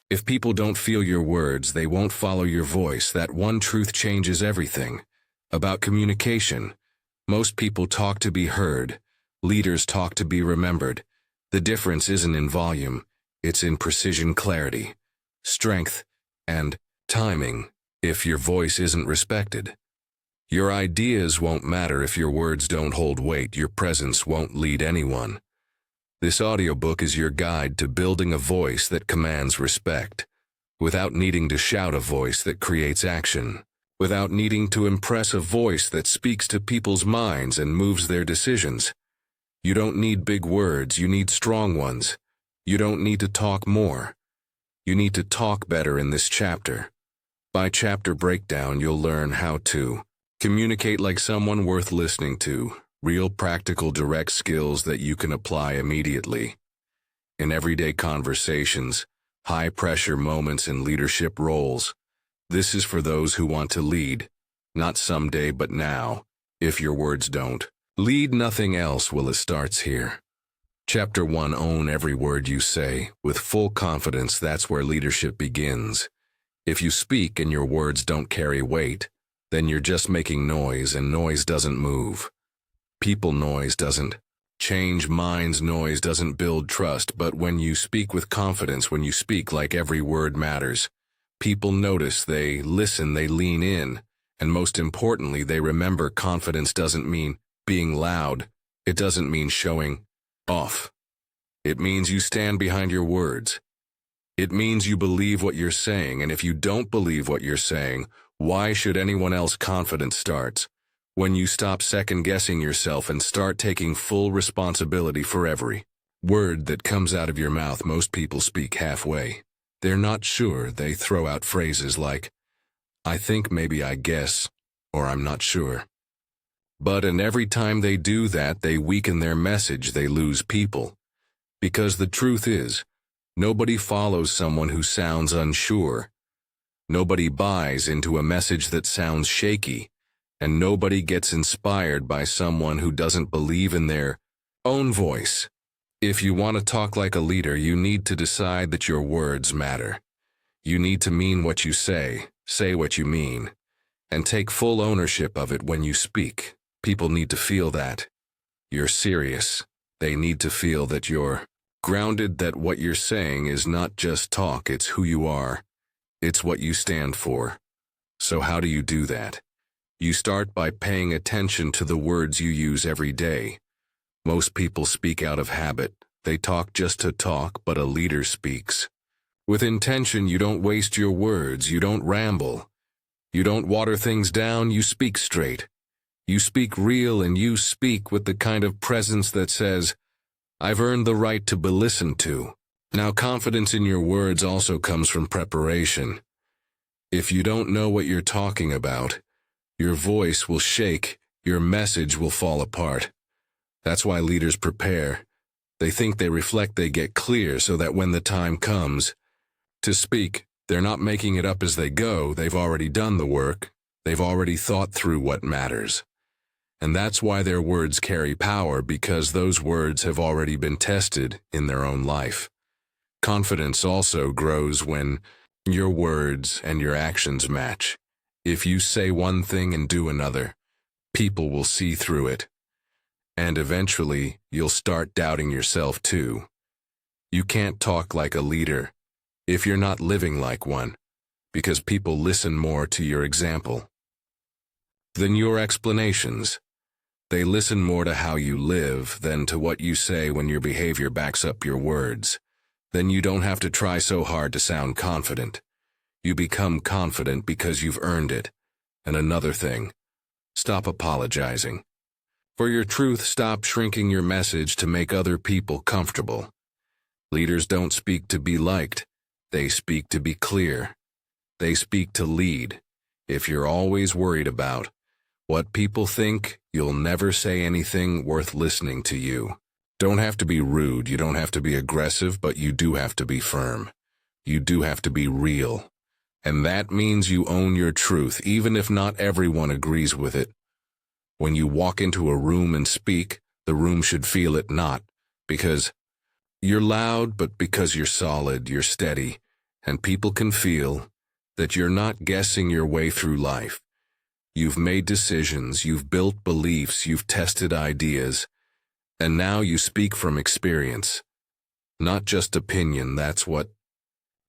If people don't feel your words, they won't follow your voice. That one truth changes everything. About communication, most people talk to be heard. Leaders talk to be remembered. The difference isn't in volume, it's in precision, clarity, strength, and timing. If your voice isn't respected, your ideas won't matter. If your words don't hold weight, your presence won't lead anyone. This audiobook is your guide to building a voice that commands respect, without needing to shout, a voice that creates action, without needing to impress, a voice that speaks to people's minds and moves their decisions. You don't need big words, you need strong ones. You don't need to talk more. You need to talk better. In this chapter, by chapter breakdown, you'll learn how to communicate like someone worth listening to. Real, practical, direct skills that you can apply immediately. In everyday conversations, high-pressure moments, and leadership roles. This is for those who want to lead, not someday but now. If your words don't lead, nothing else will. It starts here. Chapter 1. Own every word you say, with full confidence. That's where leadership begins. If you speak and your words don't carry weight, then you're just making noise, and noise doesn't move people. Noise doesn't change minds. Noise doesn't build trust. But when you speak with confidence, when you speak like every word matters, people notice, they listen, they lean in, and most importantly, they remember. Confidence doesn't mean being loud. It doesn't mean showing off. It means you stand behind your words. It means you believe what you're saying, and if you don't believe what you're saying, why should anyone else? Confidence starts when you stop second-guessing yourself and start taking full responsibility for every word that comes out of your mouth. Most people speak halfway. They're not sure. They throw out phrases like, I think, maybe, I guess, or I'm not sure. And every time they do that, they weaken their message. They lose people. Because the truth is, nobody follows someone who sounds unsure. Nobody buys into a message that sounds shaky. And nobody gets inspired by someone who doesn't believe in their own voice. If you want to talk like a leader, you need to decide that your words matter. You need to mean what you say what you mean, and take full ownership of it when you speak. People need to feel that you're serious. They need to feel that you're grounded, that what you're saying is not just talk, it's who you are. It's what you stand for. So how do you do that? You start by paying attention to the words you use every day. Most people speak out of habit. They talk just to talk, but a leader speaks with intention. You don't waste your words. You don't ramble. You don't water things down. You speak straight. You speak real, and you speak with the kind of presence that says, I've earned the right to be listened to. Now, confidence in your words also comes from preparation. If you don't know what you're talking about, your voice will shake, your message will fall apart. That's why leaders prepare. They think, they reflect, they get clear, so that when the time comes to speak, they're not making it up as they go. They've already done the work. They've already thought through what matters. And that's why their words carry power, because those words have already been tested in their own life. Confidence also grows when your words and your actions match. If you say one thing and do another, people will see through it. And eventually, you'll start doubting yourself too. You can't talk like a leader if you're not living like one, because people listen more to your example than your explanations. They listen more to how you live than to what you say. When your behavior backs up your words, then you don't have to try so hard to sound confident. You become confident because you've earned it. And another thing, stop apologizing for your truth. Stop shrinking your message to make other people comfortable. Leaders don't speak to be liked. They speak to be clear. They speak to lead. If you're always worried about what people think, you'll never say anything worth listening to you. Don't have to be rude. You don't have to be aggressive, but you do have to be firm. You do have to be real. And that means you own your truth, even if not everyone agrees with it. When you walk into a room and speak, the room should feel it, not because you're loud, but because you're solid, you're steady, and people can feel that you're not guessing your way through life. You've made decisions, you've built beliefs, you've tested ideas, and now you speak from experience. Not just opinion, that's what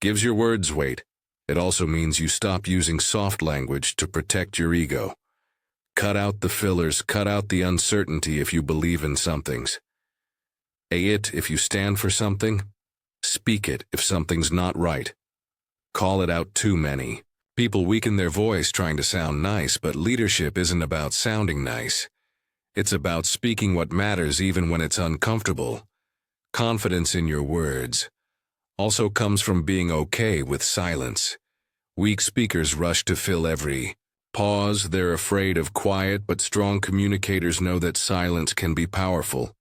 gives your words weight. It also means you stop using soft language to protect your ego. Cut out the fillers, cut out the uncertainty if you believe in somethings. Say it if you stand for something. Speak it if something's not right. Call it out too many. People weaken their voice trying to sound nice, but leadership isn't about sounding nice. It's about speaking what matters even when it's uncomfortable. Confidence in your words also comes from being okay with silence. Weak speakers rush to fill every pause. They're afraid of quiet, but strong communicators know that silence can be powerful.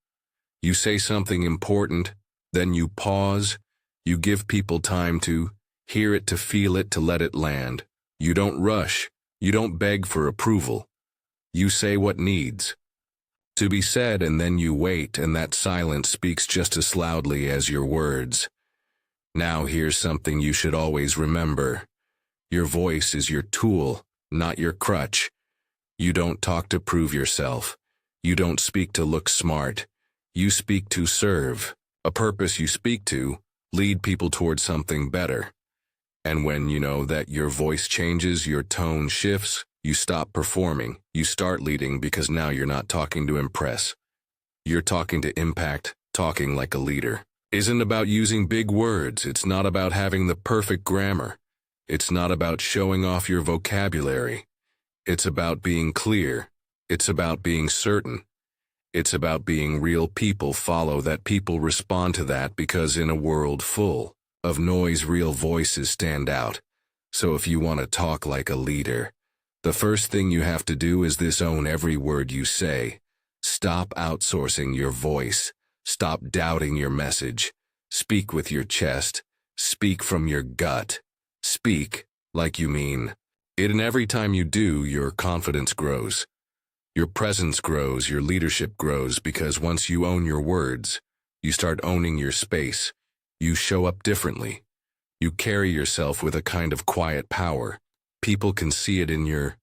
You say something important, then you pause. You give people time to hear it, to feel it, to let it land. You don't rush. You don't beg for approval. You say what needs to be said, and then you wait, and that silence speaks just as loudly as your words. Now here's something you should always remember. Your voice is your tool, not your crutch. You don't talk to prove yourself. You don't speak to look smart. You speak to serve a purpose. You speak to lead people towards something better. And when you know that your voice changes, your tone shifts, you stop performing, you start leading, because now you're not talking to impress. You're talking to impact. Talking like a leader isn't about using big words. It's not about having the perfect grammar. It's not about showing off your vocabulary. It's about being clear. It's about being certain. It's about being real. People follow that. People respond to that, because in a world full of noise, real voices stand out. So if you want to talk like a leader, the first thing you have to do is this: own every word you say. Stop outsourcing your voice. Stop doubting your message. Speak with your chest. Speak from your gut. Speak like you mean it, and every time you do, your confidence grows. Your presence grows, your leadership grows, because once you own your words, you start owning your space. You show up differently. You carry yourself with a kind of quiet power. People can see it in your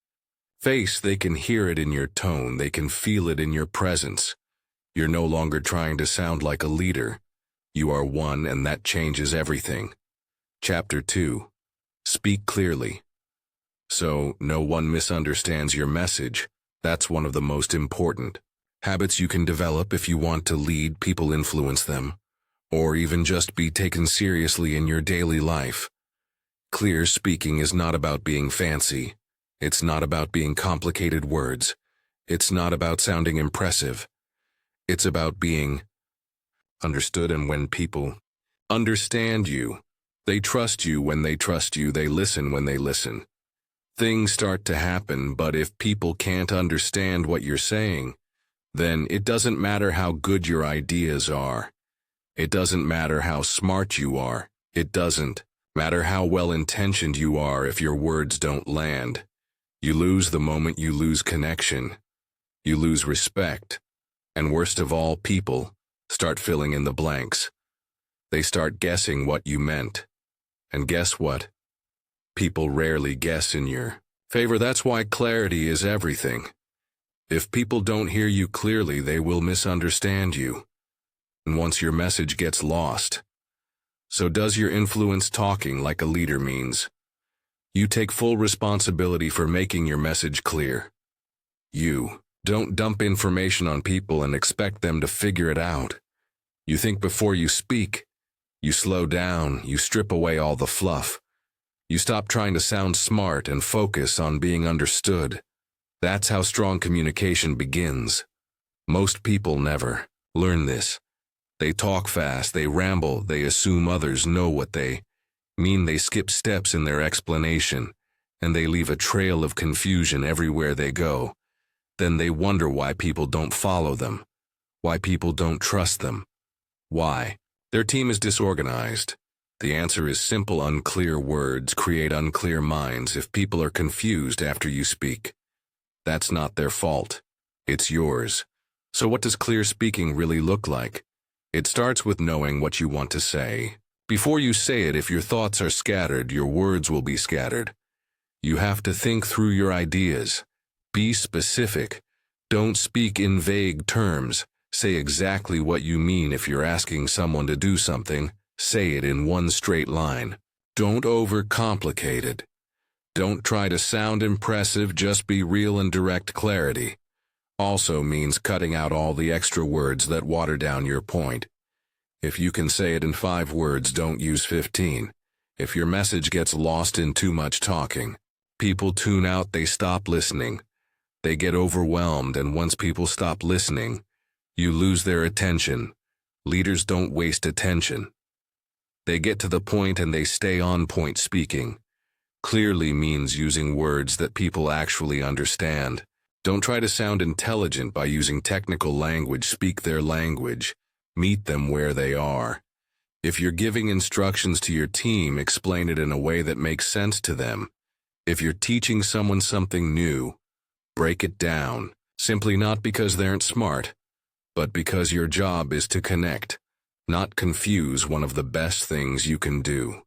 face, they can hear it in your tone, they can feel it in your presence. You're no longer trying to sound like a leader. You are one, and that changes everything. Chapter 2. Speak clearly. So no one misunderstands your message. That's one of the most important habits you can develop if you want to lead people, influence them, or even just be taken seriously in your daily life. Clear speaking is not about being fancy. It's not about being complicated words. It's not about sounding impressive. It's about being understood, and when people understand you, they trust you. When they trust you, they listen. When they listen, things start to happen. But if people can't understand what you're saying, then it doesn't matter how good your ideas are. It doesn't matter how smart you are. It doesn't matter how well-intentioned you are if your words don't land. You lose the moment. You lose connection. You lose respect. And worst of all, people start filling in the blanks. They start guessing what you meant. And guess what? People rarely guess in your favor. That's why clarity is everything. If people don't hear you clearly, they will misunderstand you. And once your message gets lost, so does your influence. Talking like a leader means you take full responsibility for making your message clear. You don't dump information on people and expect them to figure it out. You think before you speak. You slow down. You strip away all the fluff. You stop trying to sound smart and focus on being understood. That's how strong communication begins. Most people never learn this. They talk fast, they ramble, they assume others know what they mean, they skip steps in their explanation, and they leave a trail of confusion everywhere they go. Then they wonder why people don't follow them, why people don't trust them, why their team is disorganized. The answer is simple: unclear words create unclear minds. If people are confused after you speak, that's not their fault. It's yours. So what does clear speaking really look like? It starts with knowing what you want to say. Before you say it, if your thoughts are scattered, your words will be scattered. You have to think through your ideas. Be specific. Don't speak in vague terms. Say exactly what you mean. If you're asking someone to do something, say it in one straight line. Don't overcomplicate it. Don't try to sound impressive, just be real and direct. Clarity also means cutting out all the extra words that water down your point. If you can say it in 5 words, don't use 15. If your message gets lost in too much talking, people tune out, they stop listening. They get overwhelmed, and once people stop listening, you lose their attention. Leaders don't waste attention. They get to the point and they stay on point. Speaking clearly means using words that people actually understand. Don't try to sound intelligent by using technical language. Speak their language. Meet them where they are. If you're giving instructions to your team, explain it in a way that makes sense to them. If you're teaching someone something new, break it down, simply not because they aren't smart, but because your job is to connect, not confuse. One of the best things you can do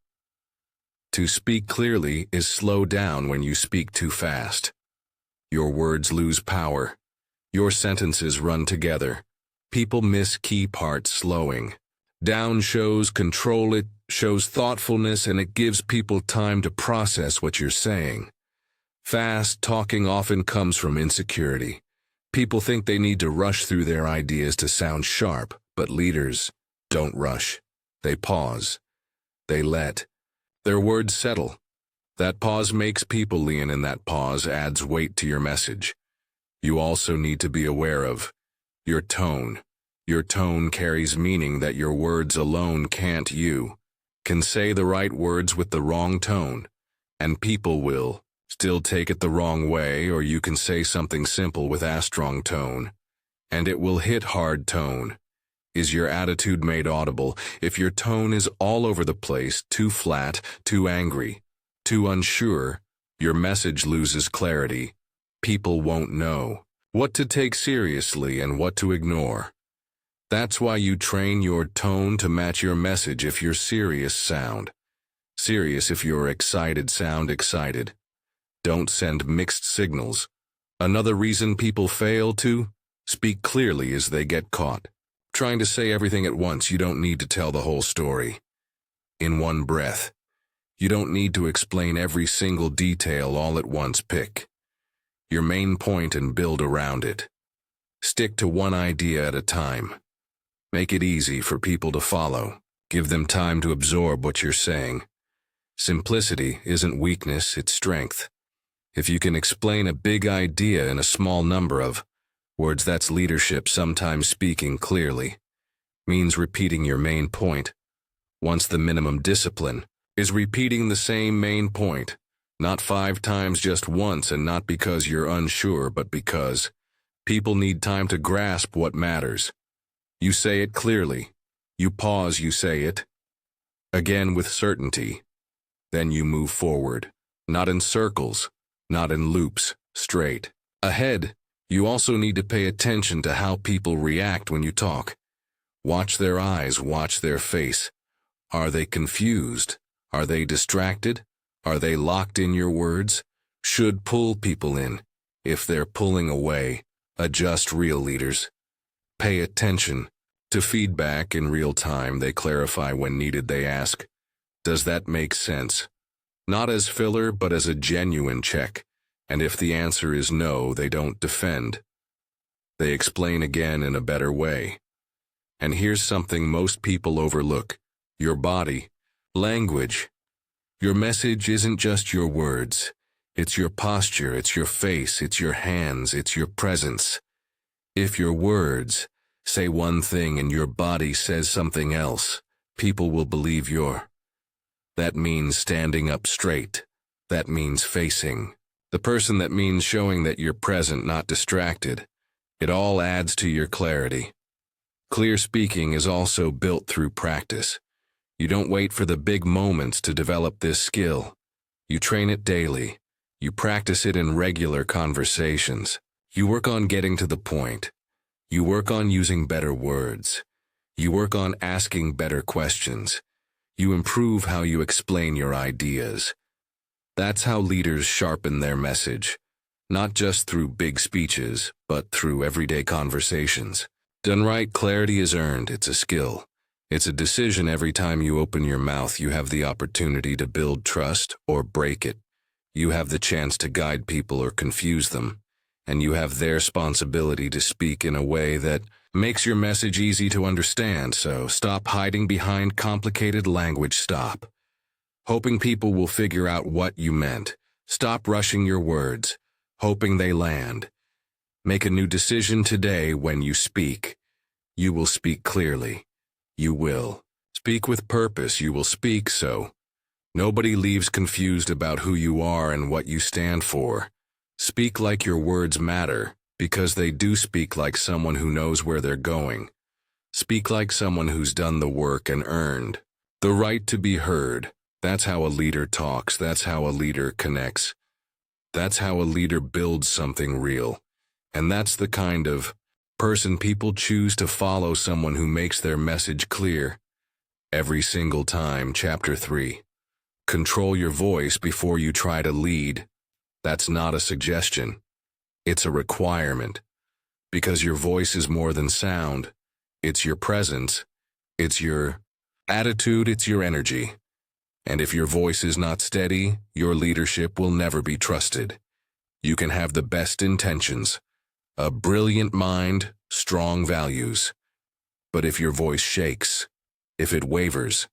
to speak clearly is slow down when you speak too fast. Your words lose power. Your sentences run together. People miss key parts. Slowing down shows control, it shows thoughtfulness, and it gives people time to process what you're saying. Fast talking often comes from insecurity. People think they need to rush through their ideas to sound sharp, but leaders don't rush. They pause. They let their words settle. That pause makes people lean, and that pause adds weight to your message. You also need to be aware of your tone. Your tone carries meaning that your words alone can't. You can say the right words with the wrong tone, and people will still take it the wrong way. Or you can say something simple with a strong tone, and it will hit hard. Tone is your attitude made audible. If your tone is all over the place, too flat, too angry, too unsure, your message loses clarity. People won't know what to take seriously and what to ignore. That's why you train your tone to match your message. If you're serious, sound serious. If you're excited, sound excited. Don't send mixed signals. Another reason people fail to speak clearly is they get caught trying to say everything at once. You don't need to tell the whole story in one breath. You don't need to explain every single detail all at once. Pick your main point and build around it. Stick to one idea at a time. Make it easy for people to follow. Give them time to absorb what you're saying. Simplicity isn't weakness, it's strength. If you can explain a big idea in a small number of words, that's leadership. Sometimes speaking clearly means repeating your main point. Once the minimum discipline is repeating the same main point, not 5 times, just once, and not because you're unsure, but because people need time to grasp what matters. You say it clearly. You pause, you say it again with certainty. Then you move forward, not in circles, not in loops, straight ahead. You also need to pay attention to how people react when you talk. Watch their eyes, watch their face. Are they confused? Are they distracted? Are they locked in? Your words should pull people in. If they're pulling away, adjust. Real leaders pay attention to feedback in real time. They clarify when needed. They ask, does that make sense? Not as filler, but as a genuine check. And if the answer is no, they don't defend. They explain again in a better way. And here's something most people overlook: your body language. Your message isn't just your words. It's your posture, it's your face, it's your hands, it's your presence. If your words say one thing and your body says something else, people will believe you're. That means standing up straight. That means facing the person. That means showing that you're present, not distracted. It all adds to your clarity. Clear speaking is also built through practice. You don't wait for the big moments to develop this skill. You train it daily. You practice it in regular conversations. You work on getting to the point. You work on using better words. You work on asking better questions. You improve how you explain your ideas. That's how leaders sharpen their message, not just through big speeches, but through everyday conversations. Done right, clarity is earned. It's a skill. It's a decision. Every time you open your mouth, you have the opportunity to build trust or break it. You have the chance to guide people or confuse them, and you have their responsibility to speak in a way that makes your message easy to understand. So stop hiding behind complicated language. Stop hoping people will figure out what you meant. Stop rushing your words, hoping they land. Make a new decision today. When you speak, you will speak clearly. You will speak with purpose. You will speak so nobody leaves confused about who you are and what you stand for. Speak like your words matter, because they do. Speak like someone who knows where they're going. Speak like someone who's done the work and earned the right to be heard. That's how a leader talks. That's how a leader connects. That's how a leader builds something real. And that's the kind of person people choose to follow, someone who makes their message clear every single time. Chapter 3. Control your voice before you try to lead. That's not a suggestion. It's a requirement. Because your voice is more than sound. It's your presence. It's your attitude. It's your energy. And if your voice is not steady, your leadership will never be trusted. You can have the best intentions, a brilliant mind, strong values. But if your voice shakes, if it wavers,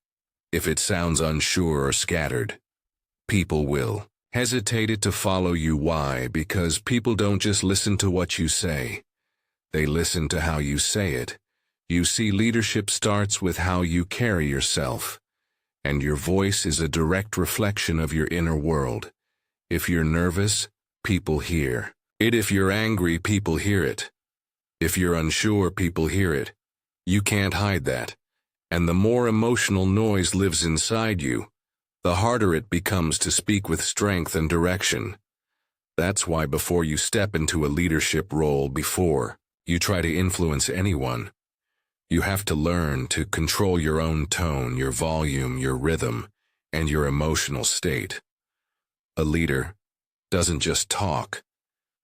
if it sounds unsure or scattered, people will hesitate to follow you. Why? Because people don't just listen to what you say. They listen to how you say it. You see, leadership starts with how you carry yourself. And your voice is a direct reflection of your inner world. If you're nervous, people hear it. If you're angry, people hear it. If you're unsure, people hear it. You can't hide that. And the more emotional noise lives inside you, the harder it becomes to speak with strength and direction. That's why before you step into a leadership role, before you try to influence anyone, you have to learn to control your own tone, your volume, your rhythm, and your emotional state. A leader doesn't just talk.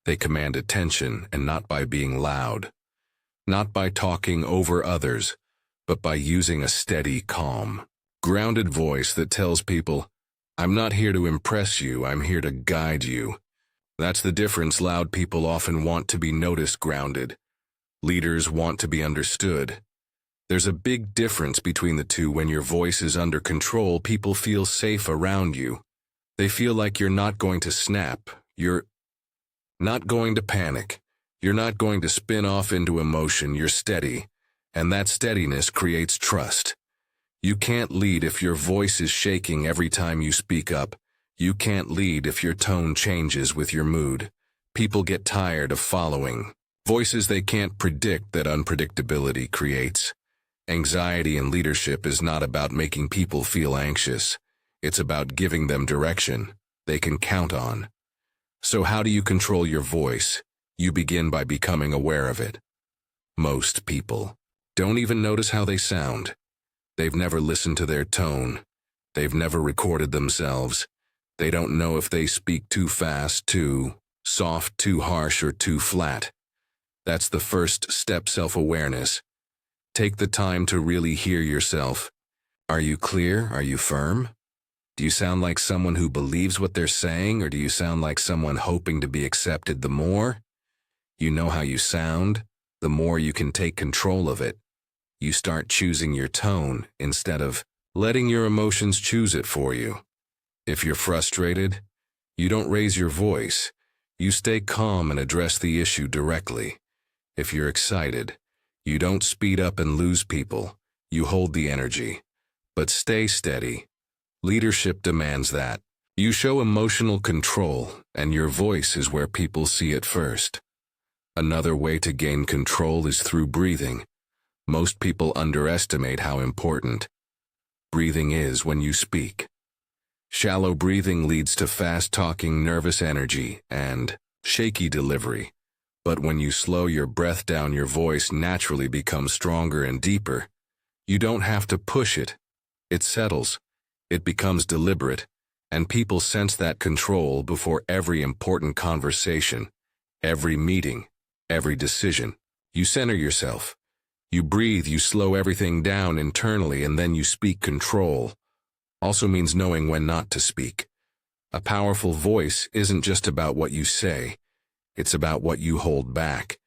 They command attention, and not by being loud, not by talking over others, but by using a steady, calm, grounded voice that tells people, I'm not here to impress you, I'm here to guide you. That's the difference. Loud people often want to be noticed. Grounded leaders want to be understood. There's a big difference between the two. When your voice is under control, people feel safe around you. They feel like you're not going to snap, you're not going to panic, you're not going to spin off into emotion. You're steady, and that steadiness creates trust. You can't lead if your voice is shaking every time you speak up. You can't lead if your tone changes with your mood. People get tired of following voices they can't predict. That unpredictability creates anxiety. And leadership is not about making people feel anxious. It's about giving them direction they can count on. So how do you control your voice? You begin by becoming aware of it. Most people don't even notice how they sound. They've never listened to their tone. They've never recorded themselves. They don't know if they speak too fast, too soft, too harsh, or too flat. That's the first step: self-awareness. Take the time to really hear yourself. Are you clear? Are you firm? Do you sound like someone who believes what they're saying, or do you sound like someone hoping to be accepted? The more you know how you sound, the more you can take control of it. You start choosing your tone instead of letting your emotions choose it for you. If you're frustrated, you don't raise your voice. You stay calm and address the issue directly. If you're excited, you don't speed up and lose people. You hold the energy, but stay steady. Leadership demands that you show emotional control, and your voice is where people see it first. Another way to gain control is through breathing. Most people underestimate how important breathing is when you speak. Shallow breathing leads to fast talking, nervous energy, and shaky delivery. But when you slow your breath down, your voice naturally becomes stronger and deeper. You don't have to push it. It settles. It becomes deliberate, and people sense that control before every important conversation, every meeting, every decision. You center yourself. You breathe, you slow everything down internally, and then you speak. Control also means knowing when not to speak. A powerful voice isn't just about what you say, it's about what you hold back.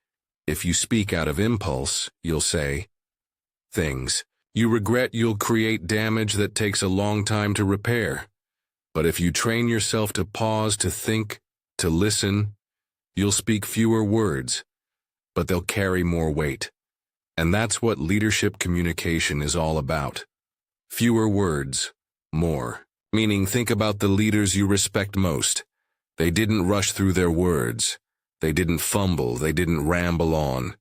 If you speak out of impulse, you'll say things you regret. You'll create damage that takes a long time to repair. But if you train yourself to pause, to think, to listen, you'll speak fewer words, but they'll carry more weight. And that's what leadership communication is all about. Fewer words, more. Meaning, think about the leaders you respect most. They didn't rush through their words. They didn't fumble. They didn't ramble on.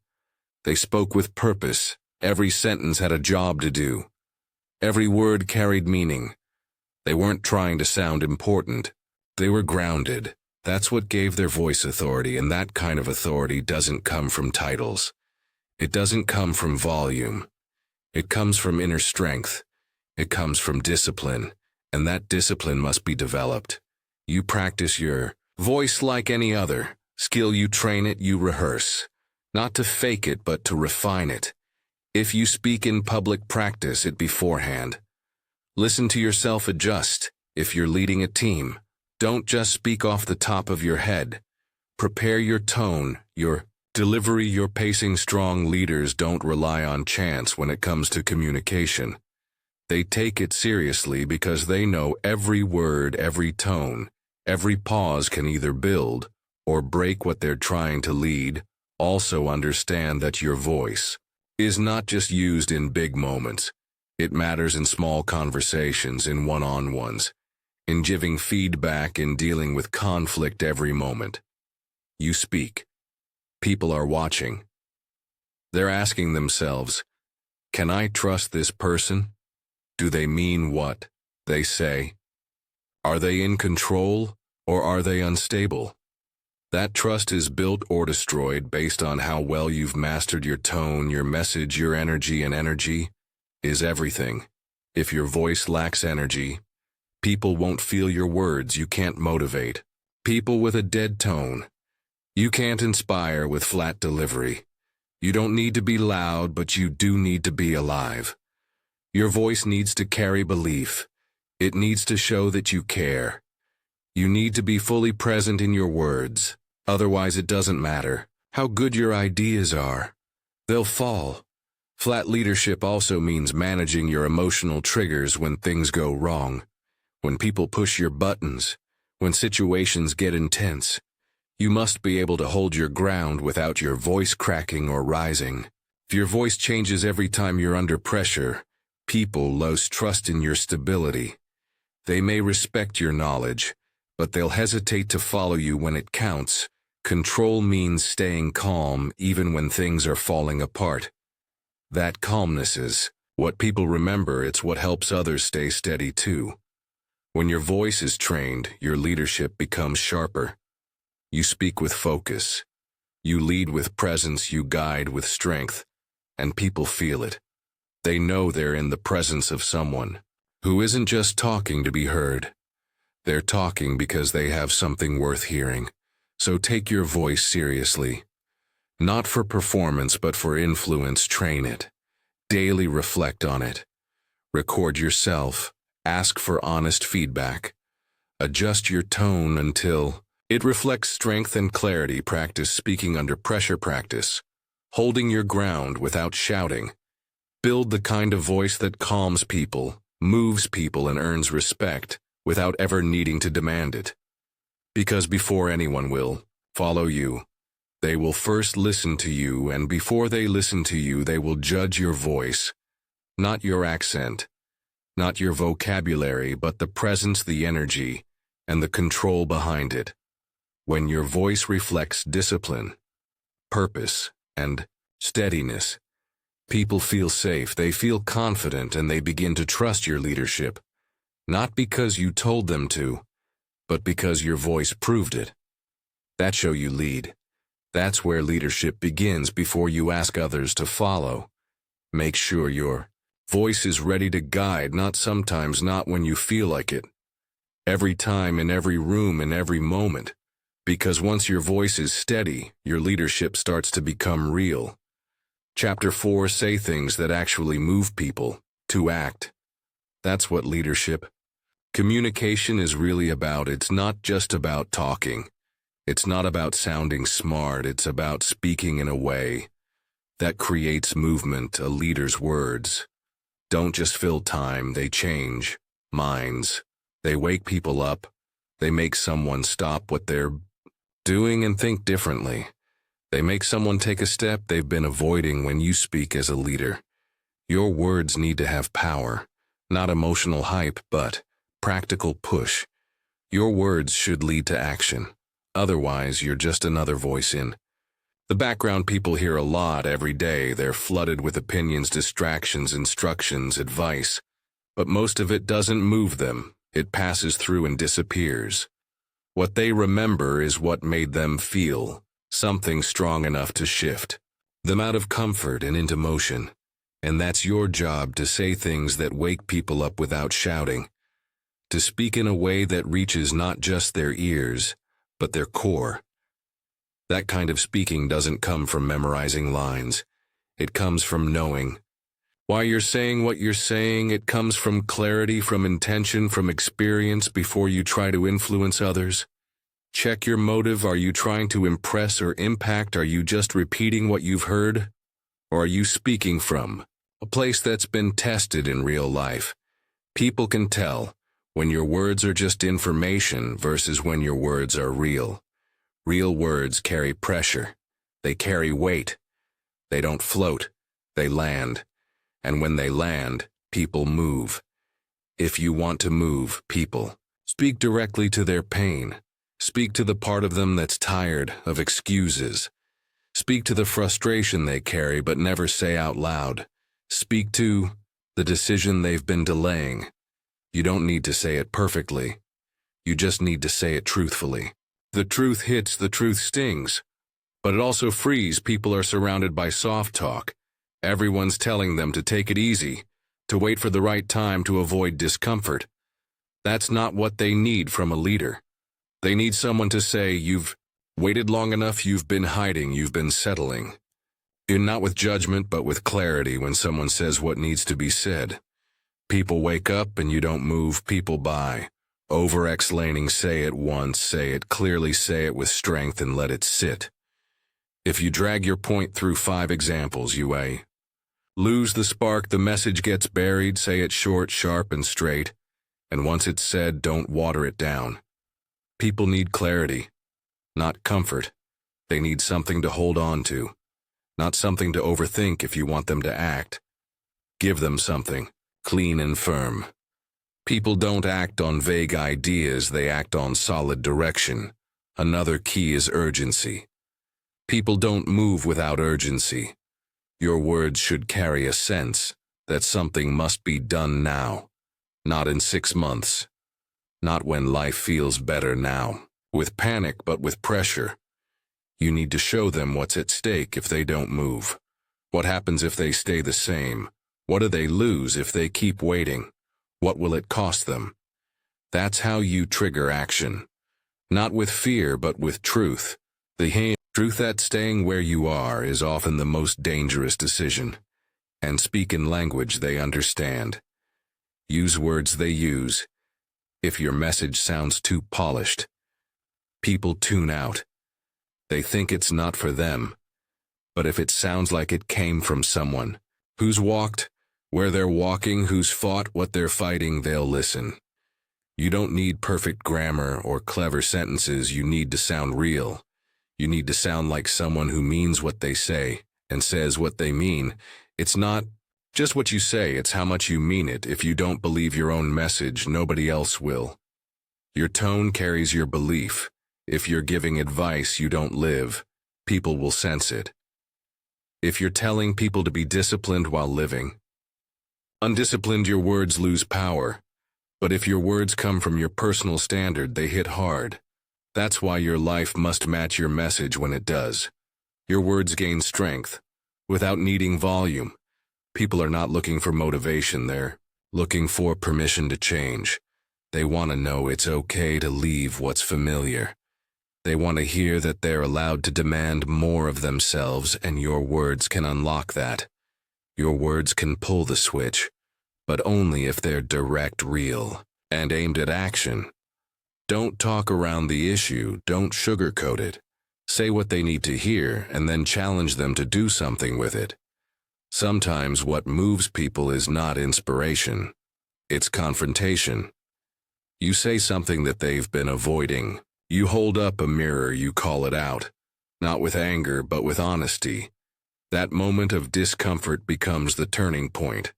They spoke with purpose. Every sentence had a job to do. Every word carried meaning. They weren't trying to sound important. They were grounded. That's what gave their voice authority, and that kind of authority doesn't come from titles. It doesn't come from volume. It comes from inner strength. It comes from discipline, and that discipline must be developed. You practice your voice like any other skill. You train it, you rehearse. Not to fake it, but to refine it. If you speak in public, practice it beforehand. Listen to yourself, adjust. If you're leading a team, don't just speak off the top of your head. Prepare your tone, your delivery, your pacing. Strong leaders don't rely on chance when it comes to communication. They take it seriously because they know every word, every tone, every pause can either build or break what they're trying to lead. Also understand that your voice is not just used in big moments. It matters in small conversations, in one-on-ones, in giving feedback, in dealing with conflict. Every moment you speak, people are watching. They're asking themselves, can I trust this person? Do they mean what they say? Are they in control, or are they unstable? That trust is built or destroyed based on how well you've mastered your tone, your message, your energy. And energy is everything. If your voice lacks energy, people won't feel your words. You can't motivate people with a dead tone. You can't inspire with flat delivery. You don't need to be loud, but you do need to be alive. Your voice needs to carry belief. It needs to show that you care. You need to be fully present in your words. Otherwise, it doesn't matter how good your ideas are. They'll fall. Flat leadership also means managing your emotional triggers when things go wrong, when people push your buttons, when situations get intense. You must be able to hold your ground without your voice cracking or rising. If your voice changes every time you're under pressure, people lose trust in your stability. They may respect your knowledge, but they'll hesitate to follow you when it counts. Control means staying calm even when things are falling apart. That calmness is what people remember. It's what helps others stay steady too. When your voice is trained, your leadership becomes sharper. You speak with focus. You lead with presence. You guide with strength. And people feel it. They know they're in the presence of someone who isn't just talking to be heard. They're talking because they have something worth hearing. So take your voice seriously. Not for performance, but for influence. Train it. Daily reflect on it. Record yourself. Ask for honest feedback. Adjust your tone until it reflects strength and clarity. Practice speaking under pressure. Practice holding your ground without shouting. Build the kind of voice that calms people, moves people, and earns respect without ever needing to demand it. Because before anyone will follow you, they will first listen to you, and before they listen to you, they will judge your voice, not your accent, not your vocabulary, but the presence, the energy, and the control behind it. When your voice reflects discipline, purpose, and steadiness, people feel safe, they feel confident, and they begin to trust your leadership, not because you told them to, but because your voice proved it. That's how you lead. That's where leadership begins. Before you ask others to follow, make sure you're Voice is ready to guide, not sometimes, not when you feel like it. Every time, in every room, in every moment. Because once your voice is steady, your leadership starts to become real. Chapter 4, say things that actually move people, to act. That's what leadership. Communication is really about. It's not just about talking. It's not about sounding smart. It's about speaking in a way that creates movement. A leader's words don't just fill time, they change minds. They wake people up. They make someone stop what they're doing and think differently. They make someone take a step they've been avoiding. When you speak as a leader, your words need to have power, not emotional hype, but practical push. Your words should lead to action. Otherwise, you're just another voice in the background. People hear a lot every day. They're flooded with opinions, distractions, instructions, advice. But most of it doesn't move them. It passes through and disappears. What they remember is what made them feel, something strong enough to shift them out of comfort and into motion. And that's your job, to say things that wake people up without shouting. To speak in a way that reaches not just their ears, but their core. That kind of speaking doesn't come from memorizing lines. It comes from knowing why you're saying what you're saying. It comes from clarity, from intention, from experience. Before you try to influence others, check your motive. Are you trying to impress or impact? Are you just repeating what you've heard? Or are you speaking from a place that's been tested in real life? People can tell when your words are just information versus when your words are real. Real words carry pressure. They carry weight. They don't float. They land. And when they land, people move. If you want to move people, speak directly to their pain. Speak to the part of them that's tired of excuses. Speak to the frustration they carry but never say out loud. Speak to the decision they've been delaying. You don't need to say it perfectly. You just need to say it truthfully. The truth hits, the truth stings. But it also frees. People are surrounded by soft talk. Everyone's telling them to take it easy, to wait for the right time, to avoid discomfort. That's not what they need from a leader. They need someone to say, you've waited long enough, you've been hiding, you've been settling. And not with judgment, but with clarity. When someone says what needs to be said, people wake up and you don't move. People buy. Over-explaining. Say it once, say it clearly, say it with strength, and let it sit. If you drag your point through 5 examples, you lose the spark. The message gets buried. Say it short, sharp, and straight. And once it's said, don't water it down. People need clarity, not comfort. They need something to hold on to, not something to overthink. If you want them to act, give them something clean and firm. People don't act on vague ideas, they act on solid direction. Another key is urgency. People don't move without urgency. Your words should carry a sense that something must be done now, not in 6 months, not when life feels better now, with panic but with pressure. You need to show them what's at stake if they don't move. What happens if they stay the same? What do they lose if they keep waiting? What will it cost them? That's how you trigger action. Not with fear, but with truth. The truth that staying where you are is often the most dangerous decision. And speak in language they understand. Use words they use. If your message sounds too polished, people tune out. They think it's not for them. But if it sounds like it came from someone who's walked where they're walking, who's fought what they're fighting, they'll listen. You don't need perfect grammar or clever sentences. You need to sound real. You need to sound like someone who means what they say and says what they mean. It's not just what you say, it's how much you mean it. If you don't believe your own message, nobody else will. Your tone carries your belief. If you're giving advice you don't live, people will sense it. If you're telling people to be disciplined while living undisciplined, your words lose power. But if your words come from your personal standard, they hit hard. That's why your life must match your message. When it does, your words gain strength without needing volume. People are not looking for motivation, they're looking for permission to change. They want to know it's okay to leave what's familiar. They want to hear that they're allowed to demand more of themselves, and your words can unlock that. Your words can pull the switch, but only if they're direct, real, and aimed at action. Don't talk around the issue, don't sugarcoat it. Say what they need to hear, and then challenge them to do something with it. Sometimes what moves people is not inspiration. It's confrontation. You say something that they've been avoiding. You hold up a mirror, you call it out. Not with anger, but with honesty. That moment of discomfort becomes the turning point.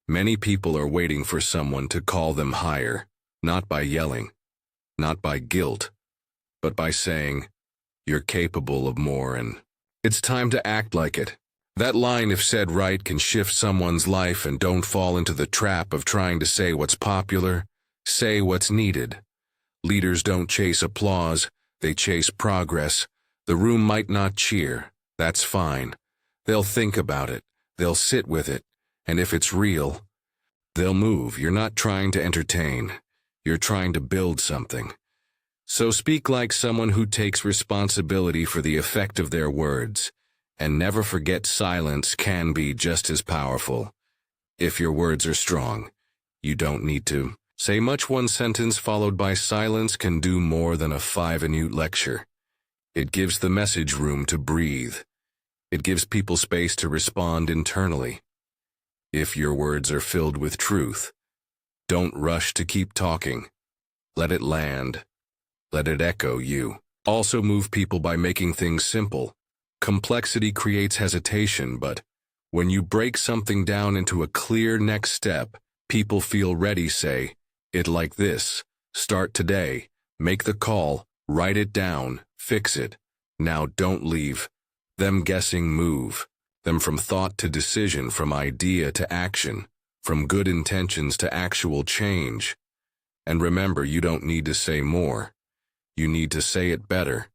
Many people are waiting for someone to call them higher, not by yelling, not by guilt, but by saying, "You're capable of more, and it's time to act like it." That line, if said right, can shift someone's life, and don't fall into the trap of trying to say what's popular. Say what's needed. Leaders don't chase applause, they chase progress. The room might not cheer. That's fine. They'll think about it. They'll sit with it. And if it's real, they'll move. You're not trying to entertain. You're trying to build something. So speak like someone who takes responsibility for the effect of their words. And never forget, silence can be just as powerful. If your words are strong, you don't need to say much. One sentence followed by silence can do more than a 5-minute lecture. It gives the message room to breathe. It gives people space to respond internally. If your words are filled with truth, don't rush to keep talking. Let it land. Let it echo you. Also move people by making things simple. Complexity creates hesitation, but when you break something down into a clear next step, people feel ready. Say it like this: start today, make the call, write it down, fix it. Now don't leave them guessing. Move them from thought to decision, from idea to action, from good intentions to actual change. And remember, you don't need to say more. You need to say it better.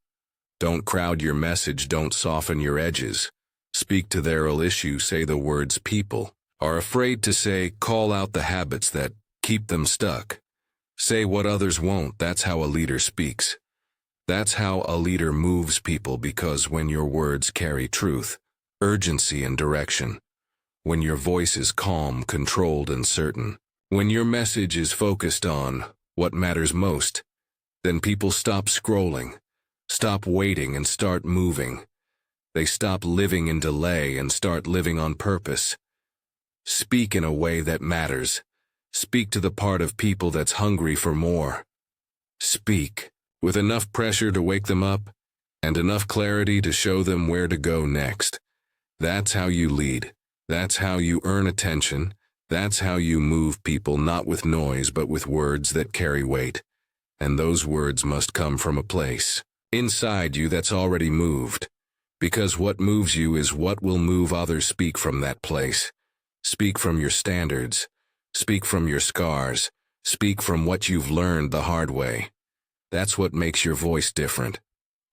Don't crowd your message, don't soften your edges. Speak to their real issue, say the words people are afraid to say. Call out the habits that keep them stuck. Say what others won't. That's how a leader speaks. That's how a leader moves people, because when your words carry truth, urgency, and direction, when your voice is calm, controlled, and certain, when your message is focused on what matters most, then people stop scrolling, stop waiting, and start moving. They stop living in delay and start living on purpose. Speak in a way that matters. Speak to the part of people that's hungry for more. Speak with enough pressure to wake them up and enough clarity to show them where to go next. That's how you lead. That's how you earn attention. That's how you move people, not with noise, but with words that carry weight. And those words must come from a place inside you that's already moved. Because what moves you is what will move others. Speak from that place. Speak from your standards. Speak from your scars. Speak from what you've learned the hard way. That's what makes your voice different.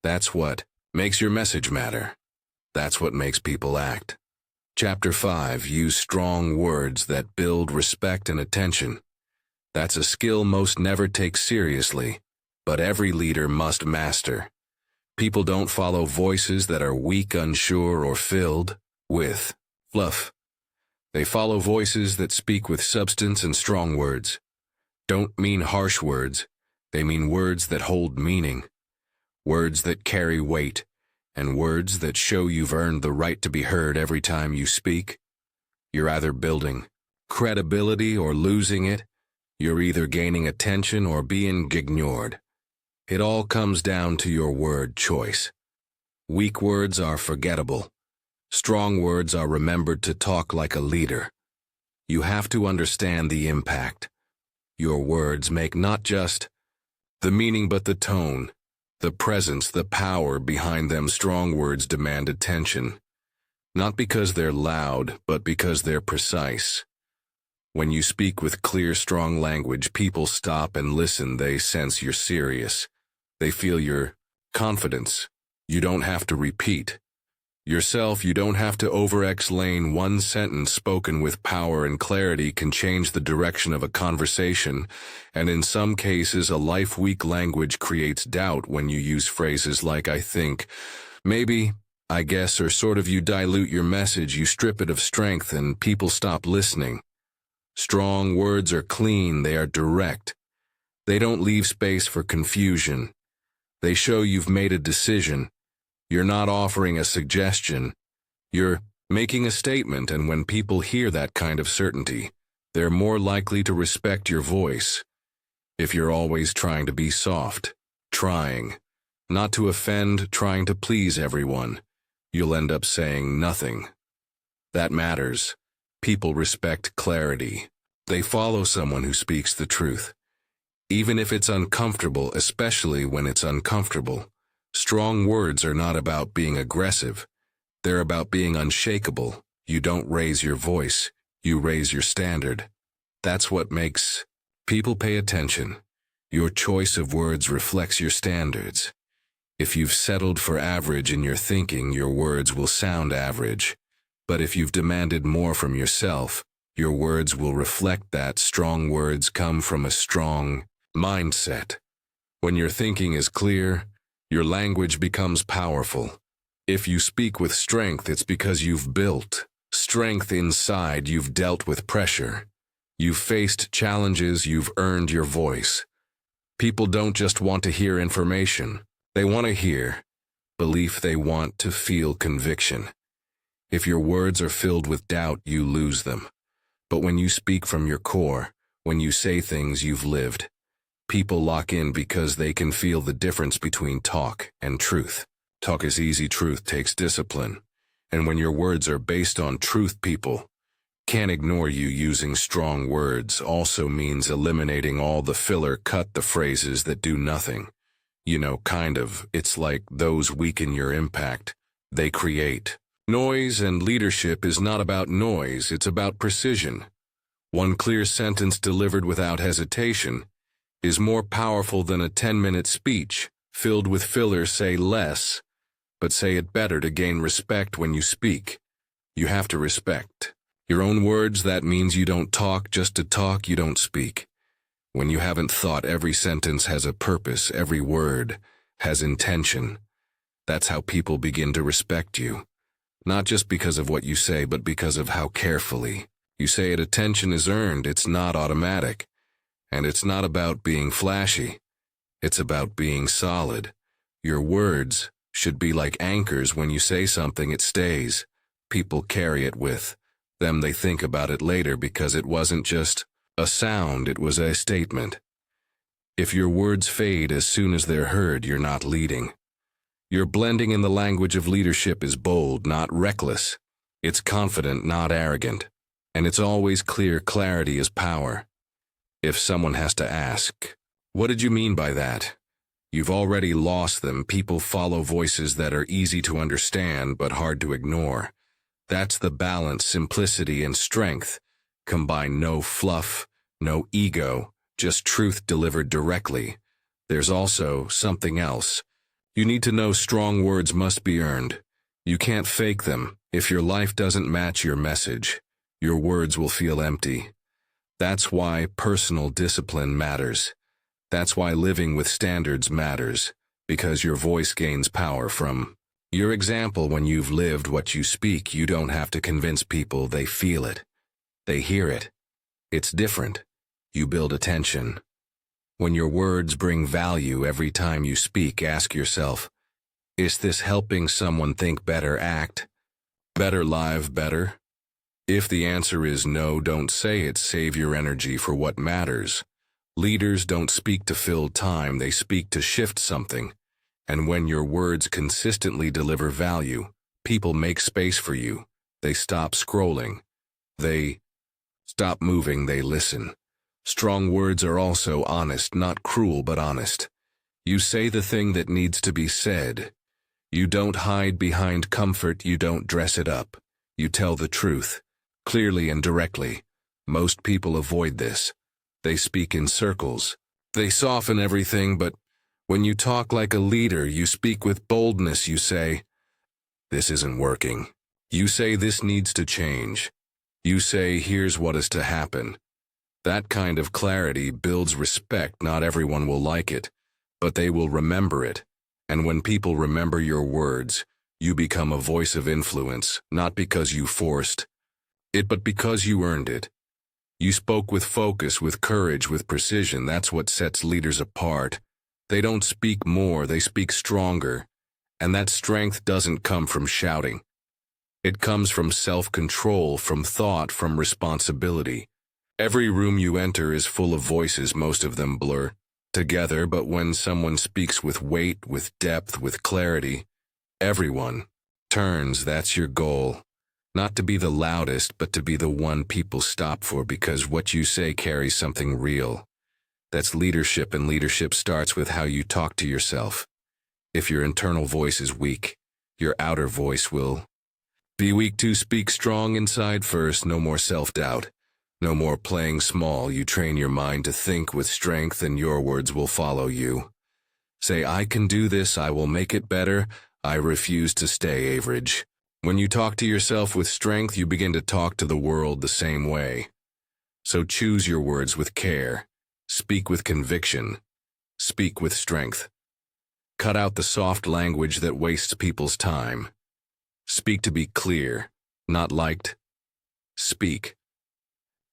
That's what makes your message matter. That's what makes people act. Chapter 5. Use strong words that build respect and attention. That's a skill most never take seriously, but every leader must master. People don't follow voices that are weak, unsure, or filled with fluff. They follow voices that speak with substance, and strong words don't mean harsh words. They mean words that hold meaning, words that carry weight, and words that show you've earned the right to be heard. Every time you speak, you're either building credibility or losing it. You're either gaining attention or being ignored. It all comes down to your word choice. Weak words are forgettable. Strong words are remembered. To talk like a leader, you have to understand the impact. Your words make not just the meaning, but the tone, the presence, the power behind them. Strong words demand attention, not because they're loud, but because they're precise. When you speak with clear, strong language, people stop and listen. They sense you're serious. They feel your confidence. You don't have to repeat. Yourself, you don't have to over-explain. One sentence spoken with power and clarity can change the direction of a conversation, and in some cases, a life-weak language creates doubt when you use phrases like I think, maybe, I guess, or sort of. You dilute your message, you strip it of strength, and people stop listening. Strong words are clean, they are direct. They don't leave space for confusion. They show you've made a decision. You're not offering a suggestion. You're making a statement, and when people hear that kind of certainty, they're more likely to respect your voice. If you're always trying to be soft, trying not to offend, trying to please everyone, you'll end up saying nothing. That matters. People respect clarity. They follow someone who speaks the truth. Even if it's uncomfortable, especially when it's uncomfortable. Strong words are not about being aggressive. They're about being unshakable. You don't raise your voice, you raise your standard. That's what makes people pay attention. Your choice of words reflects your standards. If you've settled for average in your thinking, your words will sound average. But if you've demanded more from yourself, your words will reflect that. Strong words come from a strong mindset. When your thinking is clear, your language becomes powerful. If you speak with strength, it's because you've built strength inside. You've dealt with pressure. You've faced challenges. You've earned your voice. People don't just want to hear information. They want to hear belief. They want to feel conviction. If your words are filled with doubt, you lose them. But when you speak from your core, when you say things you've lived, people lock in because they can feel the difference between talk and truth. Talk is easy, truth takes discipline. And when your words are based on truth, people can't ignore you. Using strong words also means eliminating all the filler. Cut the phrases that do nothing. It's like those weaken your impact. They create noise, and leadership is not about noise, it's about precision. One clear sentence delivered without hesitation is more powerful than a 10-minute speech filled with filler. Say less, but say it better. To gain respect when you speak, you have to respect your own words. That means you don't talk just to talk. You don't speak when you haven't thought. Every sentence has a purpose. Every word has intention. That's how people begin to respect you. Not just because of what you say, but because of how carefully you say it. Attention is earned. It's not automatic. And it's not about being flashy. It's about being solid. Your words should be like anchors. When you say something, it stays. People carry it with them. They think about it later because it wasn't just a sound, it was a statement. If your words fade as soon as they're heard, you're not leading. You're blending in. The language of leadership is bold, not reckless. It's confident, not arrogant. And it's always clear. Clarity is power. If someone has to ask, "What did you mean by that?" you've already lost them. People follow voices that are easy to understand but hard to ignore. That's the balance. Simplicity and strength combine. No fluff, no ego, just truth delivered directly. There's also something else. You need to know strong words must be earned. You can't fake them. If your life doesn't match your message, your words will feel empty. That's why personal discipline matters. That's why living with standards matters, because your voice gains power from your example. When you've lived what you speak, you don't have to convince people. They feel it. They hear it. It's different. You build attention. When your words bring value every time you speak, ask yourself, is this helping someone think better, act better, live better? If the answer is no, don't say it. Save your energy for what matters. Leaders don't speak to fill time, they speak to shift something. And when your words consistently deliver value, people make space for you. They stop scrolling. They stop moving, they listen. Strong words are also honest, not cruel but honest. You say the thing that needs to be said. You don't hide behind comfort, you don't dress it up. You tell the truth, clearly and directly. Most people avoid this. They speak in circles. They soften everything, but when you talk like a leader, you speak with boldness. You say, this isn't working. You say this needs to change. You say here's what is to happen. That kind of clarity builds respect. Not everyone will like it, but they will remember it. And when people remember your words, you become a voice of influence, not because you forced it, but because you earned it. You spoke with focus, with courage, with precision. That's what sets leaders apart. They don't speak more, they speak stronger. And that strength doesn't come from shouting. It comes from self-control, from thought, from responsibility. Every room you enter is full of voices, most of them blur together, but when someone speaks with weight, with depth, with clarity, everyone turns. That's your goal. Not to be the loudest, but to be the one people stop for, because what you say carries something real. That's leadership, and leadership starts with how you talk to yourself. If your internal voice is weak, your outer voice will be weak too. Speak strong inside first. No more self-doubt. No more playing small. You train your mind to think with strength, and your words will follow you. Say, I can do this. I will make it better. I refuse to stay average. When you talk to yourself with strength, you begin to talk to the world the same way. So choose your words with care. Speak with conviction. Speak with strength. Cut out the soft language that wastes people's time. Speak to be clear, not liked. Speak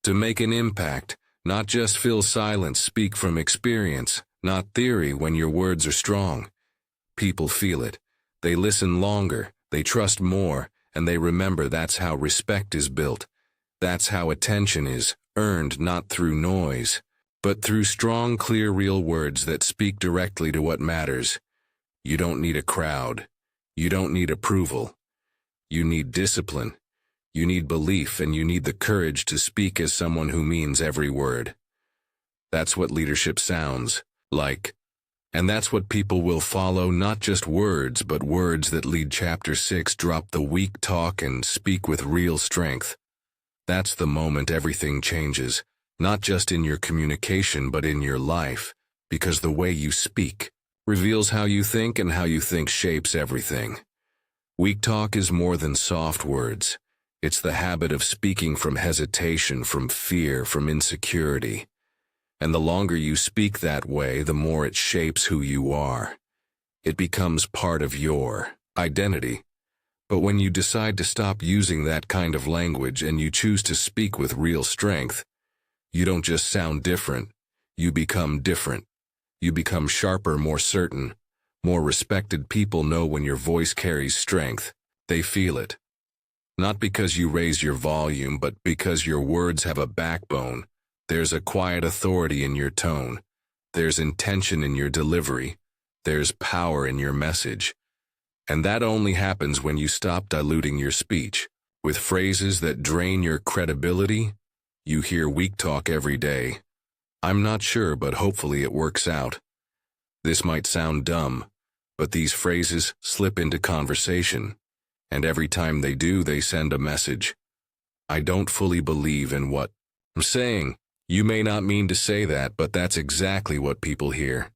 to make an impact, not just fill silence. Speak from experience, not theory. When your words are strong, people feel it. They listen longer, they trust more, and they remember. That's how respect is built. That's how attention is earned, not through noise, but through strong, clear, real words that speak directly to what matters. You don't need a crowd. You don't need approval. You need discipline. You need belief, and you need the courage to speak as someone who means every word. That's what leadership sounds like. And that's what people will follow, not just words, but words that lead. Chapter 6. Drop the weak talk and speak with real strength. That's the moment everything changes, not just in your communication, but in your life, because the way you speak reveals how you think, and how you think shapes everything. Weak talk is more than soft words. It's the habit of speaking from hesitation, from fear, from insecurity. And the longer you speak that way, the more it shapes who you are. It becomes part of your identity. But when you decide to stop using that kind of language and you choose to speak with real strength, you don't just sound different, you become different. You become sharper, more certain, more respected. People know when your voice carries strength. They feel it. Not because you raise your volume, but because your words have a backbone. There's a quiet authority in your tone. There's intention in your delivery. There's power in your message. And that only happens when you stop diluting your speech with phrases that drain your credibility. You hear weak talk every day. I'm not sure, but hopefully it works out. This might sound dumb, but these phrases slip into conversation. And every time they do, they send a message. I don't fully believe in what I'm saying. You may not mean to say that, but that's exactly what people hear.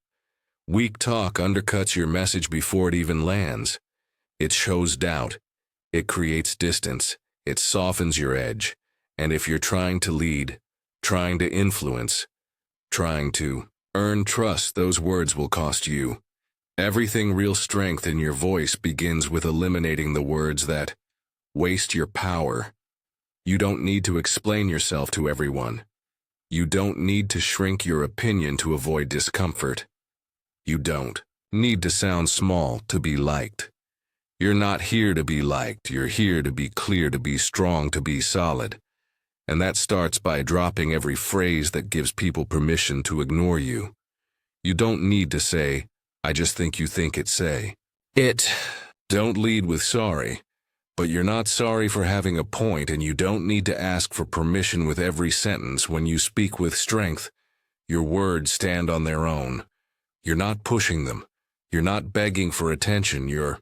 Weak talk undercuts your message before it even lands. It shows doubt. It creates distance. It softens your edge. And if you're trying to lead, trying to influence, trying to earn trust, those words will cost you everything. Real strength in your voice begins with eliminating the words that waste your power. You don't need to explain yourself to everyone. You don't need to shrink your opinion to avoid discomfort. You don't need to sound small to be liked. You're not here to be liked. You're here to be clear, to be strong, to be solid. And that starts by dropping every phrase that gives people permission to ignore you. You don't need to say, I just think you think it. Say it. Don't lead with sorry. But you're not sorry for having a point, and you don't need to ask for permission with every sentence. When you speak with strength, your words stand on their own. You're not pushing them. You're not begging for attention. You're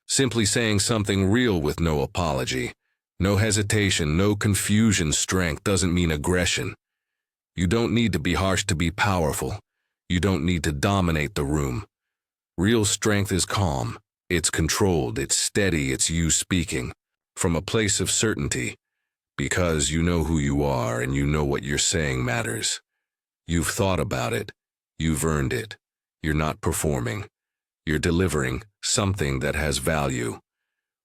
simply saying something real with no apology, no hesitation, no confusion. Strength doesn't mean aggression. You don't need to be harsh to be powerful. You don't need to dominate the room. Real strength is calm. It's controlled, it's steady, it's you speaking from a place of certainty, because you know who you are and you know what you're saying matters. You've thought about it. You've earned it. You're not performing. You're delivering something that has value.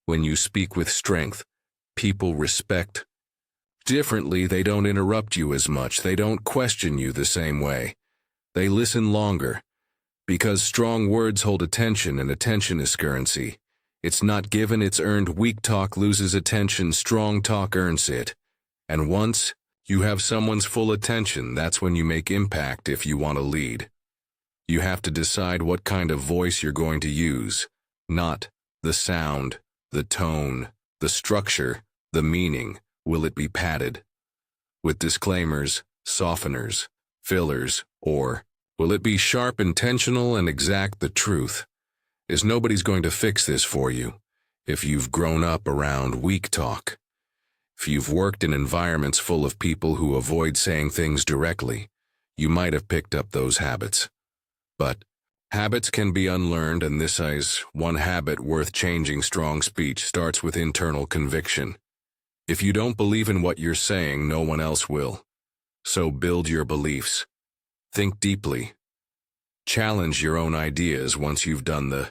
When you speak with strength, people respect differently. They don't interrupt you as much. They don't question you the same way. They listen longer, because strong words hold attention, and attention is currency. It's not given, it's earned. Weak talk loses attention, strong talk earns it. And once you have someone's full attention, that's when you make impact. If you want to lead, you have to decide what kind of voice you're going to use, not the sound, the tone, the structure, the meaning. Will it be padded with disclaimers, softeners, fillers, or will it be sharp, intentional, and exact? The truth is nobody's going to fix this for you. If you've grown up around weak talk, if you've worked in environments full of people who avoid saying things directly, you might have picked up those habits. But habits can be unlearned, and this is one habit worth changing. Strong speech starts with internal conviction. If you don't believe in what you're saying, no one else will. So build your beliefs. Think deeply. Challenge your own ideas. Once you've done the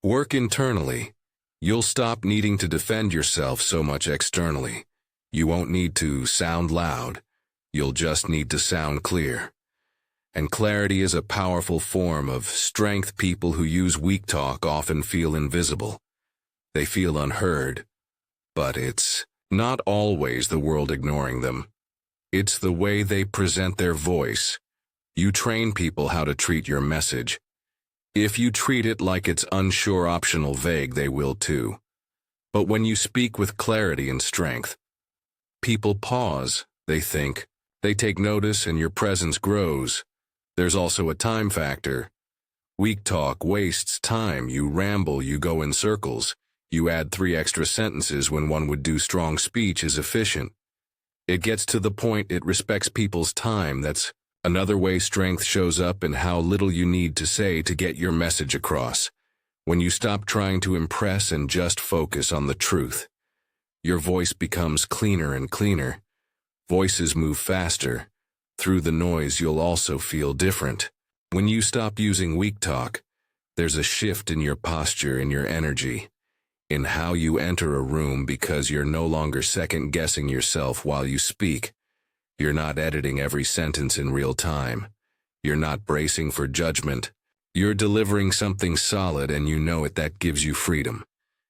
work internally, you'll stop needing to defend yourself so much externally. You won't need to sound loud. You'll just need to sound clear. And clarity is a powerful form of strength. People who use weak talk often feel invisible. They feel unheard. But it's not always the world ignoring them. It's the way they present their voice. You train people how to treat your message. If you treat it like it's unsure, optional, vague, they will too. But when you speak with clarity and strength, people pause, they think, they take notice, and your presence grows. There's also a time factor. Weak talk wastes time. You ramble, you go in circles. You add 3 extra sentences when one would do. Strong speech is efficient. It gets to the point, it respects people's time. That's another way strength shows up, in how little you need to say to get your message across. When you stop trying to impress and just focus on the truth, your voice becomes cleaner and cleaner. Voices move faster. Through the noise, you'll also feel different. When you stop using weak talk, there's a shift in your posture, in your energy, in how you enter a room, because you're no longer second-guessing yourself while you speak. You're not editing every sentence in real time. You're not bracing for judgment. You're delivering something solid, and you know it. That gives you freedom,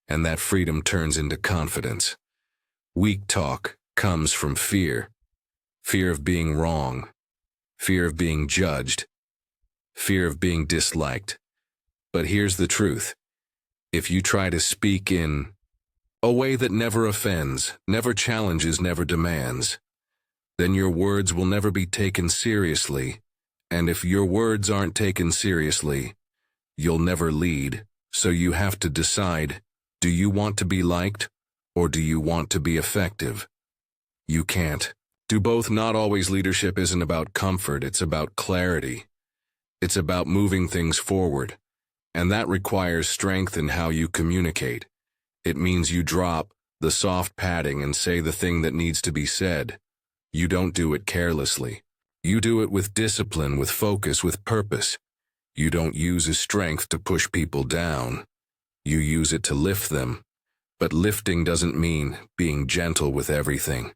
and that freedom turns into confidence. Weak talk comes from fear. Fear of being wrong. Fear of being judged. Fear of being disliked. But here's the truth. If you try to speak in a way that never offends, never challenges, never demands, then your words will never be taken seriously. And if your words aren't taken seriously, you'll never lead. So you have to decide, do you want to be liked, or do you want to be effective? You can't do both. Not always. Leadership isn't about comfort, it's about clarity. It's about moving things forward. And that requires strength in how you communicate. It means you drop the soft padding and say the thing that needs to be said. You don't do it carelessly. You do it with discipline, with focus, with purpose. You don't use a strength to push people down. You use it to lift them. But lifting doesn't mean being gentle with everything.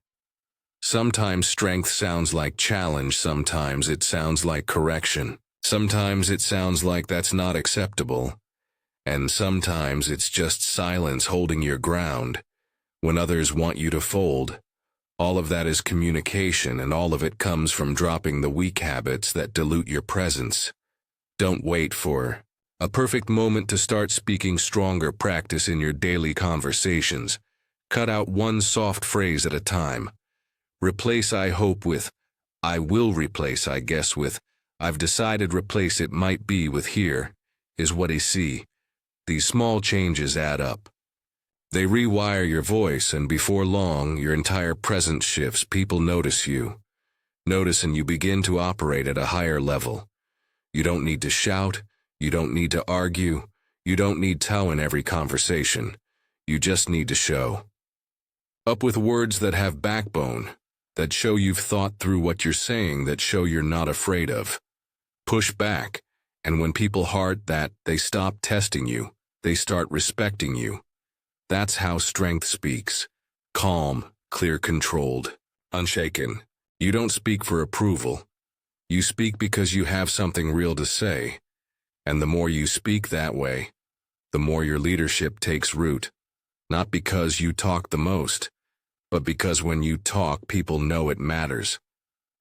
Sometimes strength sounds like challenge, sometimes it sounds like correction. Sometimes it sounds like that's not acceptable. And sometimes it's just silence, holding your ground when others want you to fold. All of that is communication, and all of it comes from dropping the weak habits that dilute your presence. Don't wait for a perfect moment to start speaking stronger. Practice in your daily conversations. Cut out one soft phrase at a time. Replace "I hope" with "I will." Replace "I guess" with "I've decided." Replace "it might be" with "here is what I see." These small changes add up. They rewire your voice, and before long, your entire presence shifts. People notice you. And you begin to operate at a higher level. You don't need to shout. You don't need to argue. You don't need to in every conversation. You just need to show up with words that have backbone, that show you've thought through what you're saying, that show you're not afraid of. Push back, and when people heart that, they stop testing you. They start respecting you. That's how strength speaks. Calm, clear, controlled, unshaken. You don't speak for approval. You speak because you have something real to say. And the more you speak that way, the more your leadership takes root. Not because you talk the most, but because when you talk, people know it matters.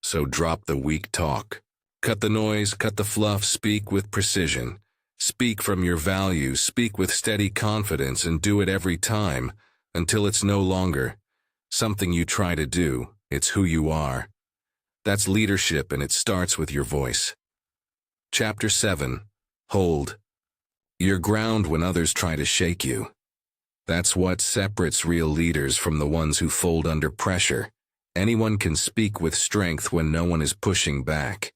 So drop the weak talk. Cut the noise, cut the fluff, speak with precision. Speak from your values, speak with steady confidence, and do it every time, until it's no longer something you try to do, it's who you are. That's leadership, and it starts with your voice. Chapter 7. Hold your ground when others try to shake you. That's what separates real leaders from the ones who fold under pressure. Anyone can speak with strength when no one is pushing back.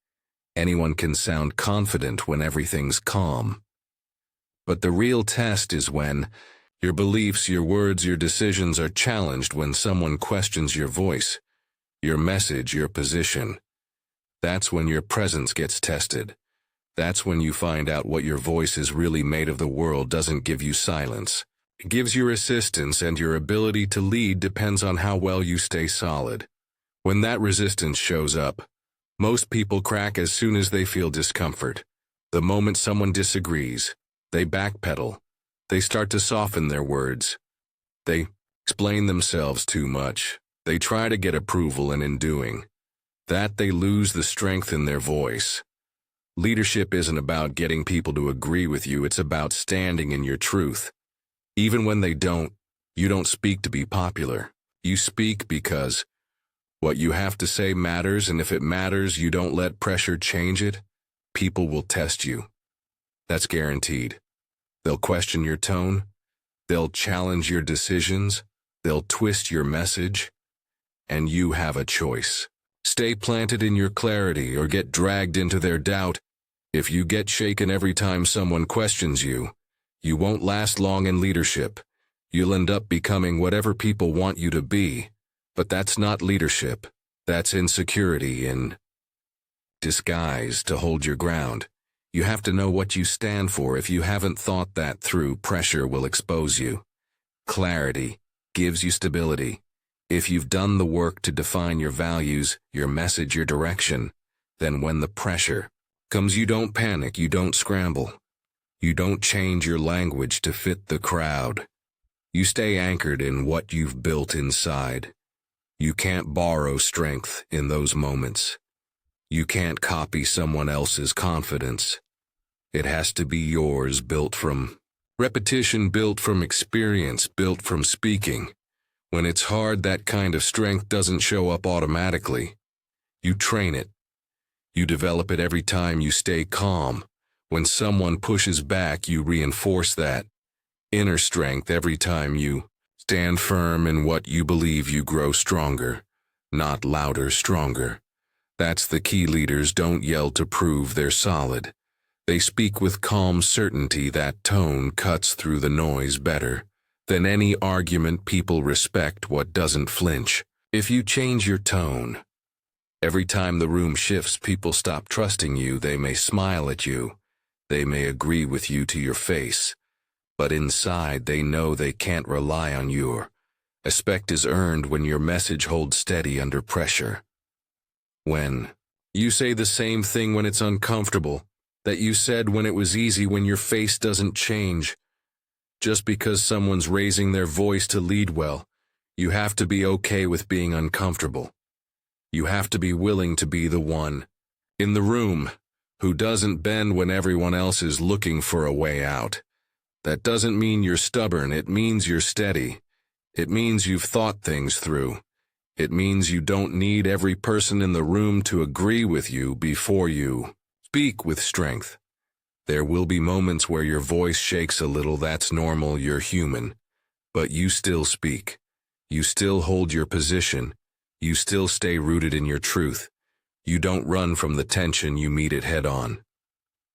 Anyone can sound confident when everything's calm. But the real test is when your beliefs, your words, your decisions are challenged, when someone questions your voice, your message, your position. That's when your presence gets tested. That's when you find out what your voice is really made of. The world doesn't give you silence. It gives you resistance, and your ability to lead depends on how well you stay solid. When that resistance shows up, most people crack as soon as they feel discomfort. The moment someone disagrees, they backpedal. They start to soften their words. They explain themselves too much. They try to get approval, and in doing that, they lose the strength in their voice. Leadership isn't about getting people to agree with you, it's about standing in your truth. Even when they don't, you don't speak to be popular. You speak because what you have to say matters, and if it matters, you don't let pressure change it. People will test you. That's guaranteed. They'll question your tone. They'll challenge your decisions. They'll twist your message. And you have a choice. Stay planted in your clarity or get dragged into their doubt. If you get shaken every time someone questions you, you won't last long in leadership. You'll end up becoming whatever people want you to be. But that's not leadership. That's insecurity in disguise. To hold your ground, you have to know what you stand for. If you haven't thought that through, pressure will expose you. Clarity gives you stability. If you've done the work to define your values, your message, your direction, then when the pressure comes, you don't panic, you don't scramble. You don't change your language to fit the crowd. You stay anchored in what you've built inside. You can't borrow strength in those moments. You can't copy someone else's confidence. It has to be yours, built from repetition, built from experience, built from speaking. When it's hard, that kind of strength doesn't show up automatically. You train it. You develop it every time you stay calm. When someone pushes back, you reinforce that inner strength. Every time you stand firm in what you believe, you grow stronger, not louder, stronger. That's the key. Leaders don't yell to prove they're solid. They speak with calm certainty. That tone cuts through the noise better than any argument. People respect what doesn't flinch. If you change your tone, every time the room shifts, people stop trusting you. They may smile at you. They may agree with you to your face. But inside, they know they can't rely on you. Respect is earned when your message holds steady under pressure. When you say the same thing when it's uncomfortable that you said when it was easy, when your face doesn't change. Just because someone's raising their voice to lead well, you have to be okay with being uncomfortable. You have to be willing to be the one in the room who doesn't bend when everyone else is looking for a way out. That doesn't mean you're stubborn. It means you're steady. It means you've thought things through. It means you don't need every person in the room to agree with you before you speak with strength. There will be moments where your voice shakes a little. That's normal. You're human. But you still speak. You still hold your position. You still stay rooted in your truth. You don't run from the tension. You meet it head on.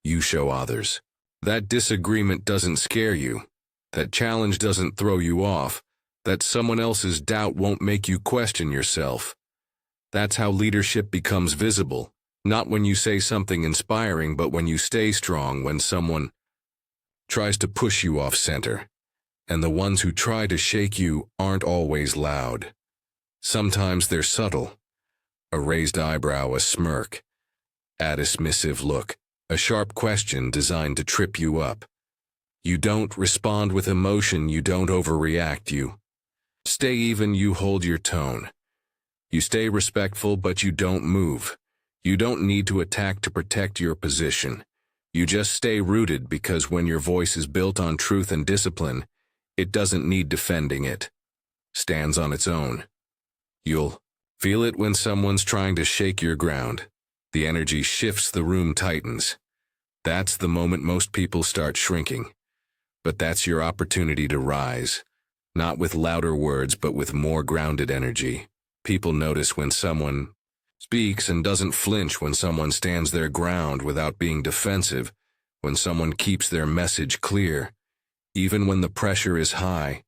You show others That disagreement doesn't scare you. That challenge doesn't throw you off. That someone else's doubt won't make you question yourself. That's how leadership becomes visible. Not when you say something inspiring, but when you stay strong when someone tries to push you off center. And the ones who try to shake you aren't always loud. Sometimes they're subtle. A raised eyebrow, a smirk, a dismissive look, a sharp question designed to trip you up. You don't respond with emotion, you don't overreact, you stay even, you hold your tone. You stay respectful, but you don't move. You don't need to attack to protect your position. You just stay rooted, because when your voice is built on truth and discipline, it doesn't need defending, it stands on its own. You'll feel it when someone's trying to shake your ground. The energy shifts, the room tightens. That's the moment most people start shrinking. But that's your opportunity to rise. Not with louder words, but with more grounded energy. People notice when someone speaks and doesn't flinch, when someone stands their ground without being defensive, when someone keeps their message clear. Even when the pressure is high,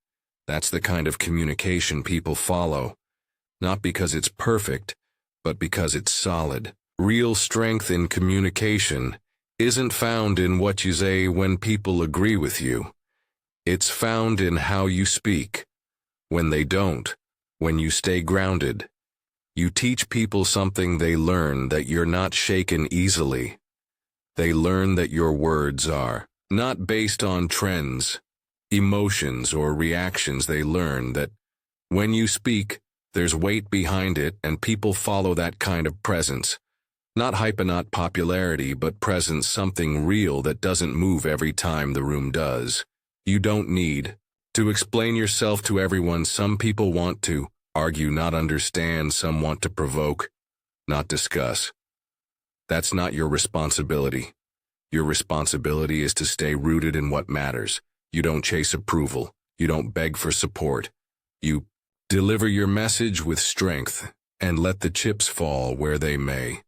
that's the kind of communication people follow. Not because it's perfect, but because it's solid. Real strength in communication isn't found in what you say when people agree with you. It's found in how you speak. When they don't, when you stay grounded. You teach people something they learn, that you're not shaken easily. They learn that your words are not based on trends, emotions, or reactions. They learn that when you speak, there's weight behind it, and people follow that kind of presence. Not hype, not popularity, but presence, something real that doesn't move every time the room does. You don't need to explain yourself to everyone. Some people want to argue, not understand. Some want to provoke, not discuss. That's not your responsibility. Your responsibility is to stay rooted in what matters. You don't chase approval. You don't beg for support. You deliver your message with strength and let the chips fall where they may.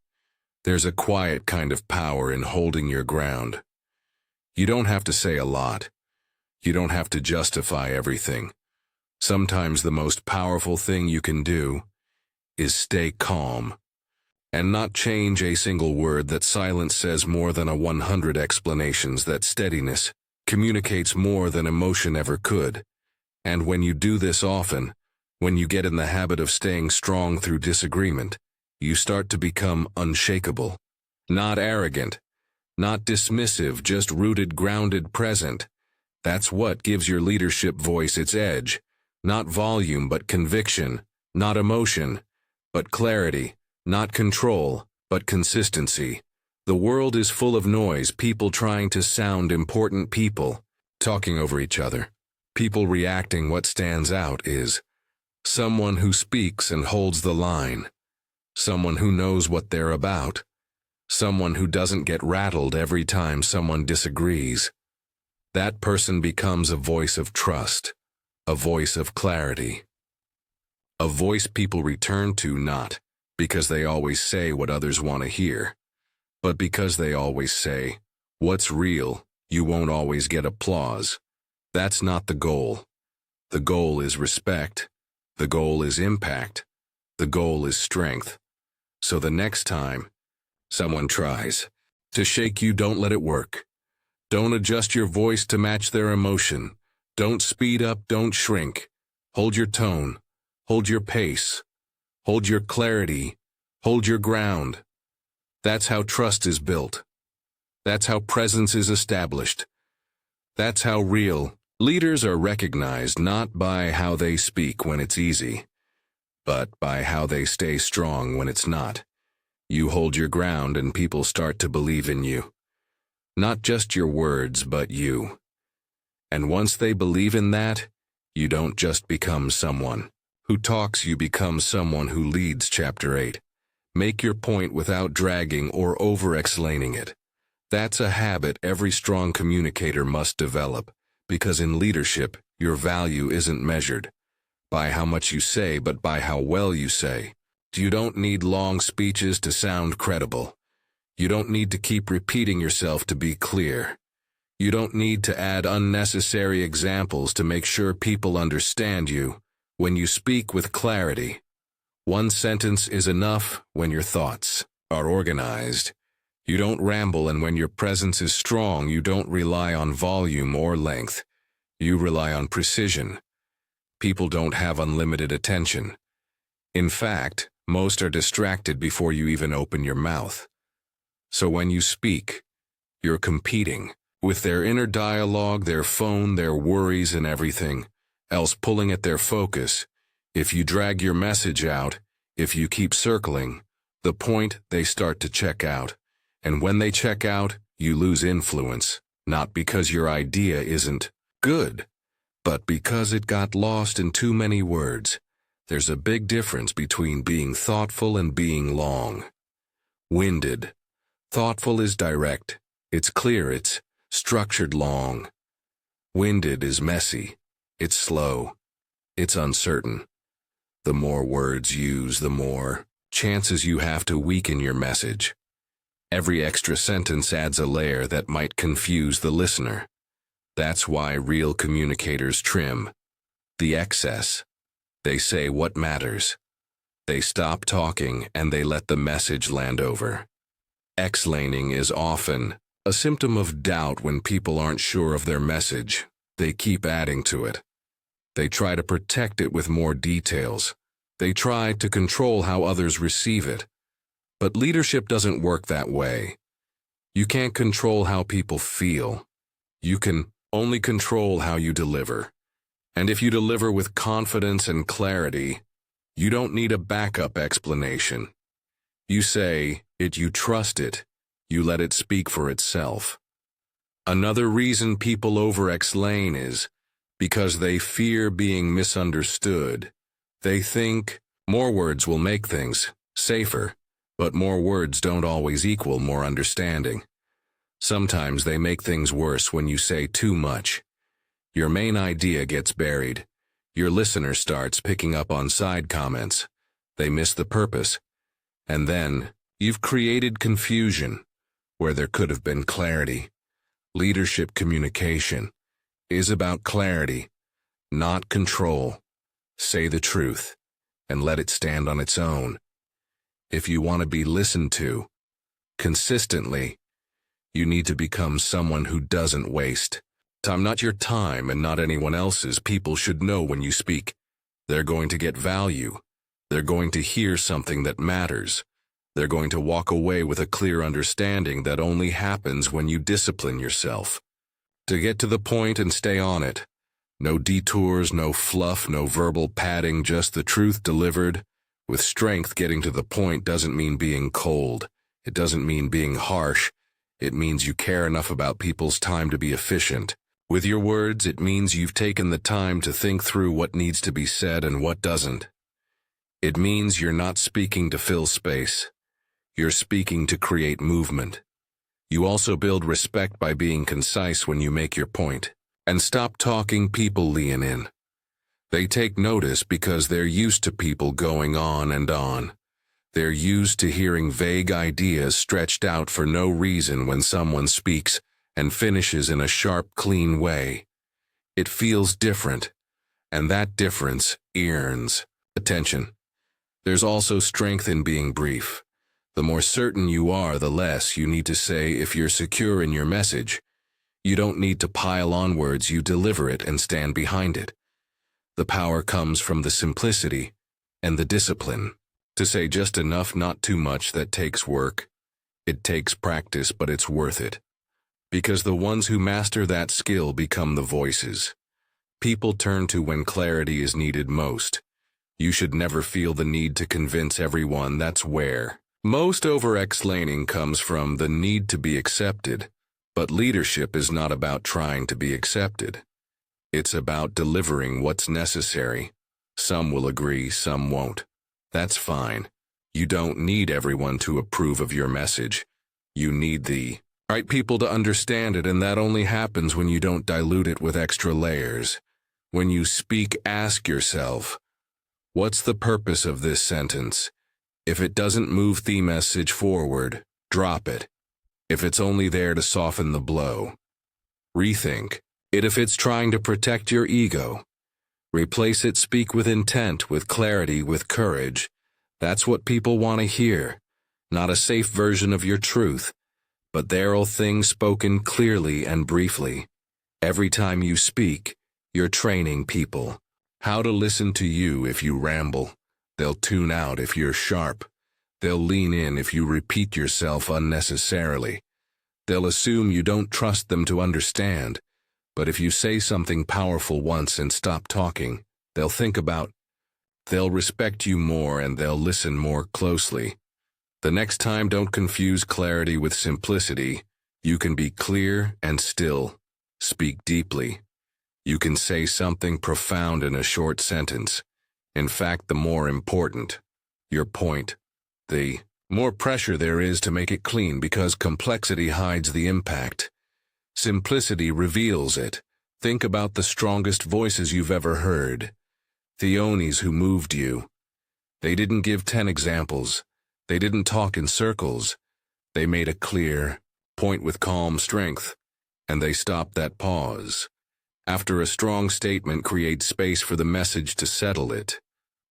There's a quiet kind of power in holding your ground. You don't have to say a lot. You don't have to justify everything. Sometimes the most powerful thing you can do is stay calm and not change a single word. That silence says more than 100 explanations. That steadiness communicates more than emotion ever could. And when you do this often, when you get in the habit of staying strong through disagreement, you start to become unshakable. Not arrogant, not dismissive, just rooted, grounded, present. That's what gives your leadership voice its edge. Not volume, but conviction. Not emotion, but clarity. Not control, but consistency. The world is full of noise, people trying to sound important, people talking over each other, people reacting. What stands out is someone who speaks and holds the line. Someone who knows what they're about. Someone who doesn't get rattled every time someone disagrees. That person becomes a voice of trust, a voice of clarity. A voice people return to, not because they always say what others want to hear, but because they always say what's real. You won't always get applause. That's not the goal. The goal is respect. The goal is impact. The goal is strength. So the next time someone tries to shake you, don't let it work. Don't adjust your voice to match their emotion. Don't speed up, don't shrink. Hold your tone. Hold your pace. Hold your clarity. Hold your ground. That's how trust is built. That's how presence is established. That's how real leaders are recognized, not by how they speak when it's easy, but by how they stay strong when it's not. You hold your ground and people start to believe in you. Not just your words, but you. And once they believe in that, you don't just become someone who talks, you become someone who leads. Chapter 8. Make your point without dragging or over-explaining it. That's a habit every strong communicator must develop, because in leadership, your value isn't measured by how much you say, but by how well you say. You don't need long speeches to sound credible. You don't need to keep repeating yourself to be clear. You don't need to add unnecessary examples to make sure people understand you. When you speak with clarity, one sentence is enough. When your thoughts are organized, you don't ramble, and when your presence is strong, you don't rely on volume or length. You rely on precision. People don't have unlimited attention. In fact, most are distracted before you even open your mouth. So when you speak, you're competing with their inner dialogue, their phone, their worries, and everything else pulling at their focus. If you drag your message out, if you keep circling the point, they start to check out. And when they check out, you lose influence, not because your idea isn't good, but because it got lost in too many words. There's a big difference between being thoughtful and being long-winded. Thoughtful is direct, it's clear, it's structured. Long-winded is messy, it's slow, it's uncertain. The more words used, the more chances you have to weaken your message. Every extra sentence adds a layer that might confuse the listener. That's why real communicators trim the excess. They say what matters. They stop talking and they let the message land over. Explaining is often a symptom of doubt. When people aren't sure of their message, they keep adding to it. They try to protect it with more details. They try to control how others receive it. But leadership doesn't work that way. You can't control how people feel. You can only control how you deliver. And if you deliver with confidence and clarity, you don't need a backup explanation. You say it, you trust it, you let it speak for itself. Another reason people over-explain is because they fear being misunderstood. They think more words will make things safer, but more words don't always equal more understanding. Sometimes they make things worse when you say too much. Your main idea gets buried. Your listener starts picking up on side comments. They miss the purpose. And then you've created confusion where there could have been clarity. Leadership communication is about clarity, not control. Say the truth and let it stand on its own. If you want to be listened to consistently, you need to become someone who doesn't waste time. Not your time and not anyone else's. People should know when you speak. They're going to get value. They're going to hear something that matters. They're going to walk away with a clear understanding that only happens when you discipline yourself to get to the point and stay on it. No detours, no fluff, no verbal padding, just the truth delivered with strength. Getting to the point doesn't mean being cold. It doesn't mean being harsh. It means you care enough about people's time to be efficient with your words. It means you've taken the time to think through what needs to be said and what doesn't. It means you're not speaking to fill space. You're speaking to create movement. You also build respect by being concise when you make your point. And stop talking. People lean in. They take notice because they're used to people going on and on. They're used to hearing vague ideas stretched out for no reason. When someone speaks and finishes in a sharp, clean way, it feels different, and that difference earns attention. There's also strength in being brief. The more certain you are, the less you need to say. If you're secure in your message, you don't need to pile on words. You deliver it and stand behind it. The power comes from the simplicity and the discipline to say just enough, not too much. That takes work. It takes practice, but it's worth it. Because the ones who master that skill become the voices people turn to when clarity is needed most. You should never feel the need to convince everyone. That's where most over-explaining comes from, the need to be accepted. But leadership is not about trying to be accepted. It's about delivering what's necessary. Some will agree, some won't. That's fine. You don't need everyone to approve of your message. You need the right people to understand it, and that only happens when you don't dilute it with extra layers. When you speak, ask yourself, what's the purpose of this sentence? If it doesn't move the message forward, drop it. If it's only there to soften the blow, Rethink it if it's trying to protect your ego. Replace it, speak with intent, with clarity, with courage. That's what people want to hear. Not a safe version of your truth, but there are things spoken clearly and briefly. Every time you speak, you're training people how to listen to you if you ramble. They'll tune out if you're sharp. They'll lean in if you repeat yourself unnecessarily. They'll assume you don't trust them to understand. But if you say something powerful once and stop talking, they'll respect you more and they'll listen more closely. The next time, don't confuse clarity with simplicity. You can be clear and still. Speak deeply. You can say something profound in a short sentence. In fact, the more important your point, the more pressure there is to make it clean, because complexity hides the impact. Simplicity reveals it. Think about the strongest voices you've ever heard. Theonis who moved you. They didn't give 10 examples. They didn't talk in circles. They made a clear point with calm strength, and they stopped that pause. After a strong statement creates space for the message to settle. It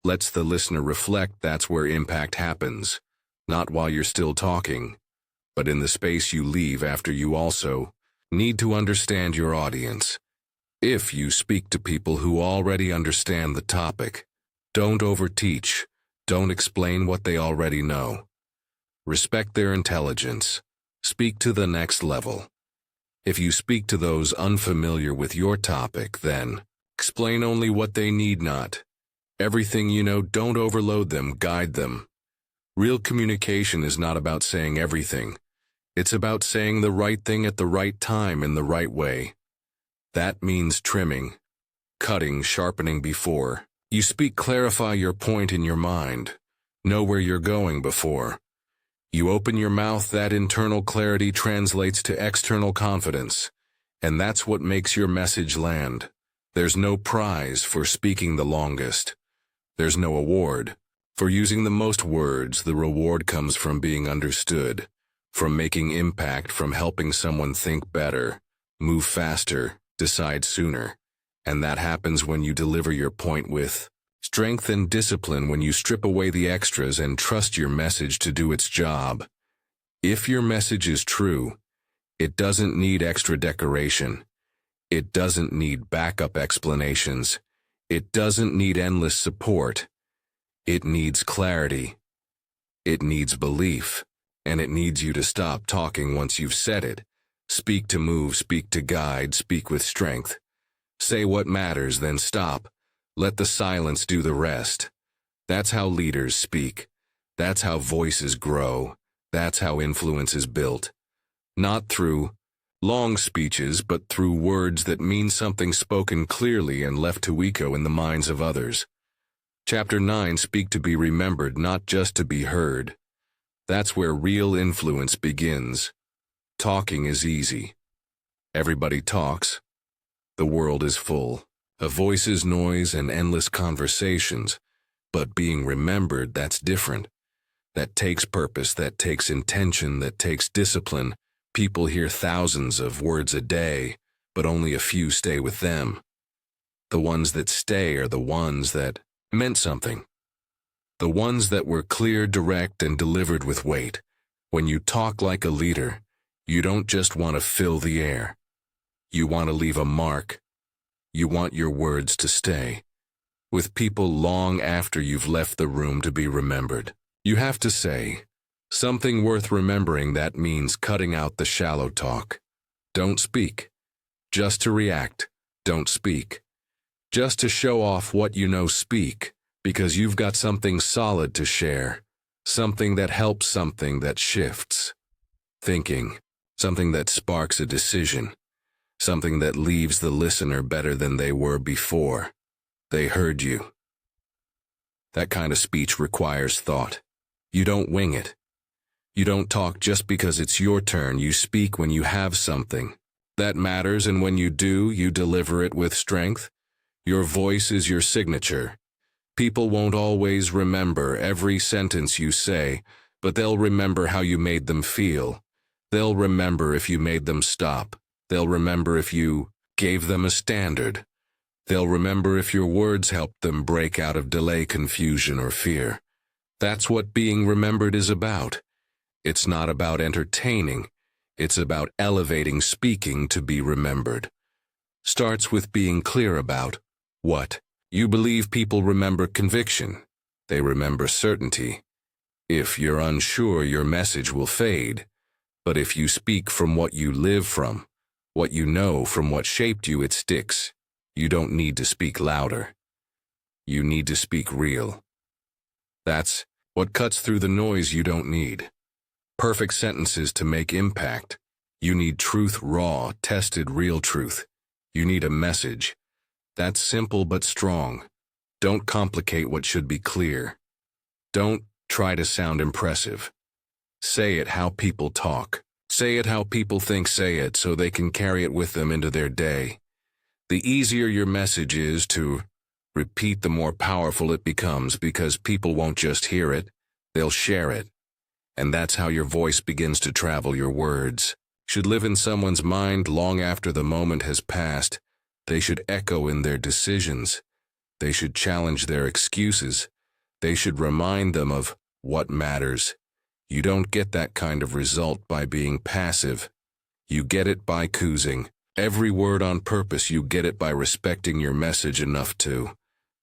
lets the listener reflect. That's where impact happens. Not while you're still talking, but in the space you leave after. You also need to understand your audience. If you speak to people who already understand the topic, don't overteach. Don't explain what they already know. Respect their intelligence. Speak to the next level. If you speak to those unfamiliar with your topic, then explain only what they need, not everything you know. Don't overload them, guide them. Real communication is not about saying everything. It's about saying the right thing at the right time in the right way. That means trimming, cutting, sharpening before you speak. Clarify your point in your mind. Know where you're going before you open your mouth. That internal clarity translates to external confidence, and that's what makes your message land. There's no prize for speaking the longest. There's no award for using the most words. The reward comes from being understood, from making impact, from helping someone think better, move faster, decide sooner. And that happens when you deliver your point with strength and discipline, when you strip away the extras and trust your message to do its job. If your message is true, it doesn't need extra decoration. It doesn't need backup explanations. It doesn't need endless support. It needs clarity. It needs belief. And it needs you to stop talking once you've said it. Speak to move, speak to guide, speak with strength. Say what matters, then stop. Let the silence do the rest. That's how leaders speak. That's how voices grow. That's how influence is built. Not through long speeches, but through words that mean something, spoken clearly and left to echo in the minds of others. Chapter 9. Speak to be remembered, not just to be heard. That's where real influence begins. Talking is easy. Everybody talks. The world is full of voices, noise, and endless conversations. But being remembered, that's different. That takes purpose, that takes intention, that takes discipline. People hear thousands of words a day, but only a few stay with them. The ones that stay are the ones that meant something. The ones that were clear, direct, and delivered with weight. When you talk like a leader, you don't just want to fill the air. You want to leave a mark. You want your words to stay with people long after you've left the room, to be remembered. You have to say something worth remembering. That means cutting out the shallow talk. Don't speak just to react. Don't speak just to show off what you know. Speak because you've got something solid to share, something that helps, something that shifts thinking, something that sparks a decision, something that leaves the listener better than they were before they heard you. That kind of speech requires thought. You don't wing it. You don't talk just because it's your turn. You speak when you have something that matters, and when you do, you deliver it with strength. Your voice is your signature. People won't always remember every sentence you say, but they'll remember how you made them feel. They'll remember if you made them stop. They'll remember if you gave them a standard. They'll remember if your words helped them break out of delay, confusion, or fear. That's what being remembered is about. It's not about entertaining. It's about elevating speaking to be remembered. Starts with being clear about what you believe. People remember conviction. They remember certainty. If you're unsure, your message will fade. But if you speak from what you live from, what you know, from what shaped you, it sticks. You don't need to speak louder. You need to speak real. That's what cuts through the noise. You don't need perfect sentences to make impact. You need truth, raw, tested, real truth. You need a message that's simple but strong. Don't complicate what should be clear. Don't try to sound impressive. Say it how people talk. Say it how people think. Say it so they can carry it with them into their day. The easier your message is to repeat, the more powerful it becomes, because people won't just hear it, they'll share it. And that's how your voice begins to travel. Your words should live in someone's mind long after the moment has passed. They should echo in their decisions. They should challenge their excuses. They should remind them of what matters. You don't get that kind of result by being passive. You get it by choosing every word on purpose. You get it by respecting your message enough to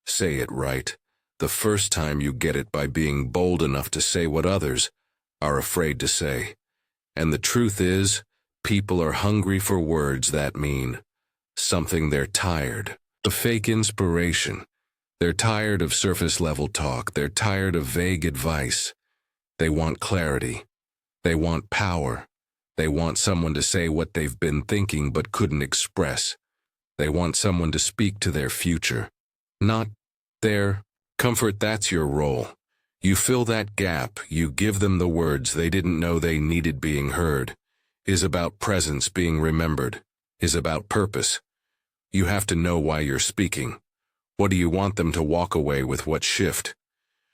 say it right the first time. You get it by being bold enough to say what others are afraid to say. And the truth is, people are hungry for words that mean something. They're tired of fake inspiration. They're tired of surface-level talk. They're tired of vague advice. They want clarity. They want power. They want someone to say what they've been thinking but couldn't express. They want someone to speak to their future, not their comfort. That's your role. You fill that gap. You give them the words they didn't know they needed. Being heard is about presence. Being remembered is about purpose. You have to know why you're speaking. What do you want them to walk away with? What shift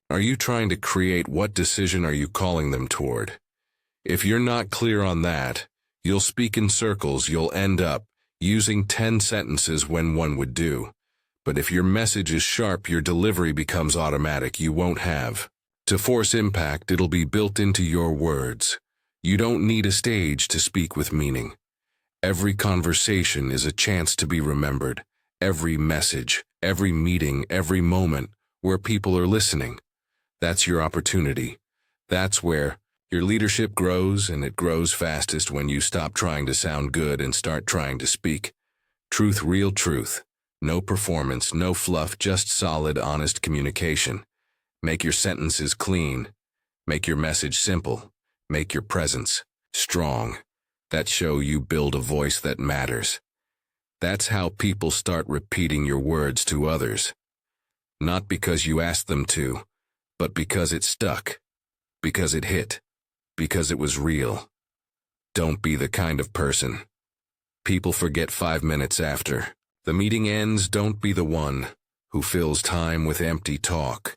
are you trying to create? What decision are you calling them toward? If you're not clear on that, you'll speak in circles. You'll end up using 10 sentences when one would do. But if your message is sharp, your delivery becomes automatic. You won't have to force impact. It'll be built into your words. You don't need a stage to speak with meaning. Every conversation is a chance to be remembered. Every message, every meeting, every moment where people are listening. That's your opportunity. That's where your leadership grows, and it grows fastest when you stop trying to sound good and start trying to speak truth, real truth. No performance, no fluff, just solid, honest communication. Make your sentences clean. Make your message simple. Make your presence strong. That show you build a voice that matters. That's how people start repeating your words to others. Not because you asked them to, but because it stuck. Because it hit. Because it was real. Don't be the kind of person people forget 5 minutes after the meeting ends. Don't be the one who fills time with empty talk.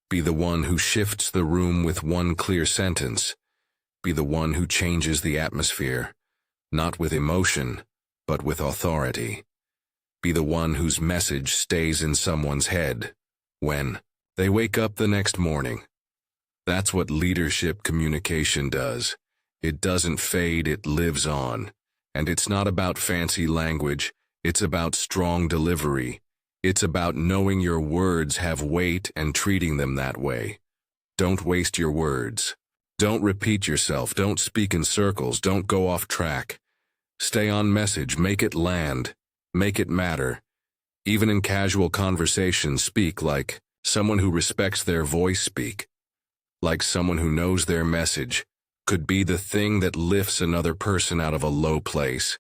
Be the one who shifts the room with one clear sentence. Be the one who changes the atmosphere, not with emotion, but with authority. Be the one whose message stays in someone's head when they wake up the next morning. That's what leadership communication does. It doesn't fade, it lives on. And it's not about fancy language, it's about strong delivery. It's about knowing your words have weight and treating them that way. Don't waste your words. Don't repeat yourself, don't speak in circles, don't go off track. Stay on message, make it land, make it matter. Even in casual conversations, speak like someone who respects their voice. Speak like someone who knows their message could be the thing that lifts another person out of a low place.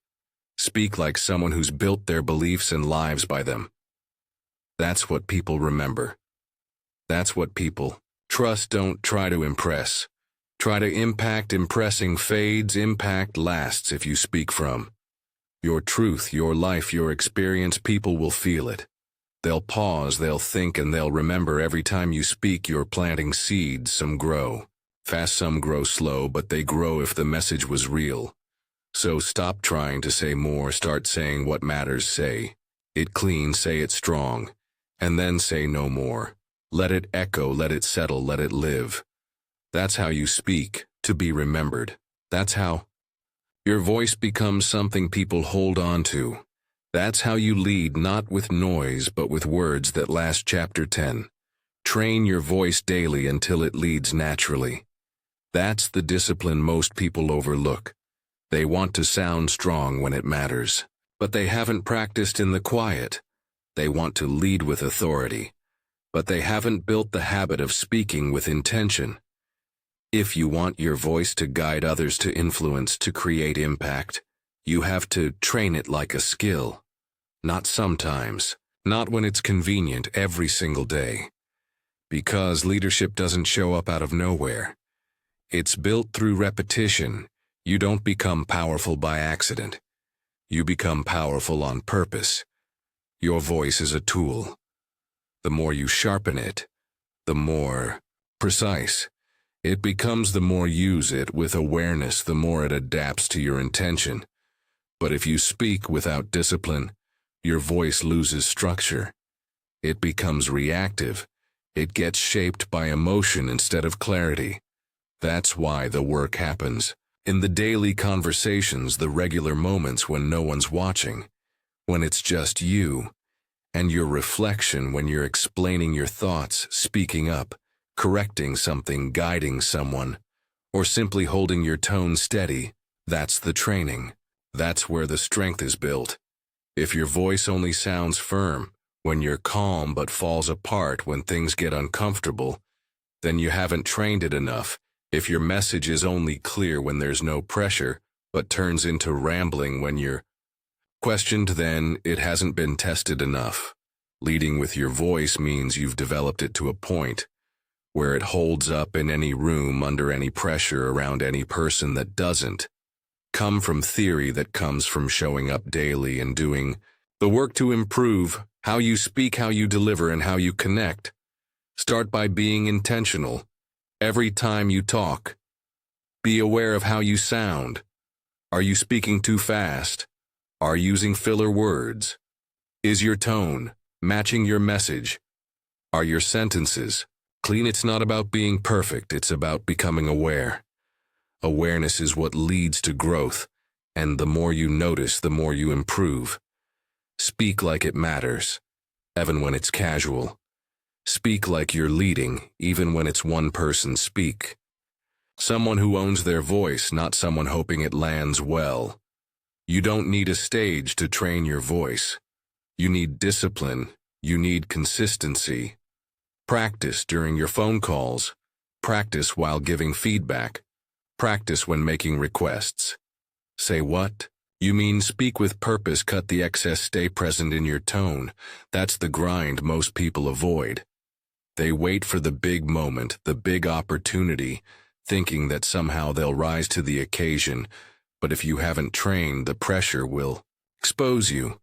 Speak like someone who's built their beliefs and lives by them. That's what people remember. That's what people trust. Don't try to impress. Try to impact. Impressing fades, impact lasts. If you speak from your truth, your life, your experience, people will feel it. They'll pause, they'll think, and they'll remember. Every time you speak, you're planting seeds. Some grow fast, some grow slow, but they grow if the message was real. So stop trying to say more, start saying what matters. Say it clean, say it strong, and then say no more. Let it echo, let it settle, let it live. That's how you speak, to be remembered. That's how your voice becomes something people hold on to. That's how you lead, not with noise, but with words that last. Chapter 10. Train your voice daily until it leads naturally. That's the discipline most people overlook. They want to sound strong when it matters, but they haven't practiced in the quiet. They want to lead with authority, but they haven't built the habit of speaking with intention. If you want your voice to guide others, to influence, to create impact, you have to train it like a skill. Not sometimes, not when it's convenient, every single day. Because leadership doesn't show up out of nowhere. It's built through repetition. You don't become powerful by accident. You become powerful on purpose. Your voice is a tool. The more you sharpen it, the more precise it becomes. The more you use it with awareness, the more it adapts to your intention. But if you speak without discipline, your voice loses structure. It becomes reactive. It gets shaped by emotion instead of clarity. That's why the work happens in the daily conversations, the regular moments when no one's watching, when it's just you and your reflection, when you're explaining your thoughts, speaking up, correcting something, guiding someone, or simply holding your tone steady. That's the training. That's where the strength is built. If your voice only sounds firm when you're calm but falls apart when things get uncomfortable, then you haven't trained it enough. If your message is only clear when there's no pressure, but turns into rambling when you're questioned, then it hasn't been tested enough. Leading with your voice means you've developed it to a point where it holds up in any room, under any pressure, around any person. That doesn't come from theory, that comes from showing up daily and doing the work to improve how you speak, how you deliver, and how you connect. Start by being intentional. Every time you talk, be aware of how you sound. Are you speaking too fast? Are you using filler words? Is your tone matching your message? Are your sentences clean? It's not about being perfect, it's about becoming aware. Awareness is what leads to growth, and the more you notice, the more you improve. Speak like it matters, even when it's casual. Speak like you're leading, even when it's one person. Speak. Someone who owns their voice, not someone hoping it lands well. You don't need a stage to train your voice. You need discipline. You need consistency. Practice during your phone calls. Practice while giving feedback. Practice when making requests. Say what? You mean speak with purpose, cut the excess, stay present in your tone. That's the grind most people avoid. They wait for the big moment, the big opportunity, thinking that somehow they'll rise to the occasion. But if you haven't trained, the pressure will expose you.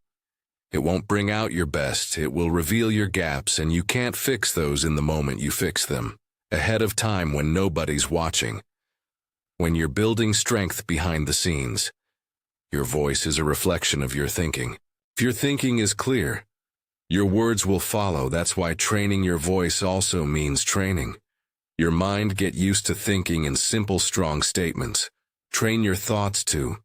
It won't bring out your best, it will reveal your gaps, and you can't fix those in the moment. You fix them ahead of time when nobody's watching. When you're building strength behind the scenes, your voice is a reflection of your thinking. If your thinking is clear, your words will follow. That's why training your voice also means training your mind. Get used to thinking in simple, strong statements. Train your thoughts to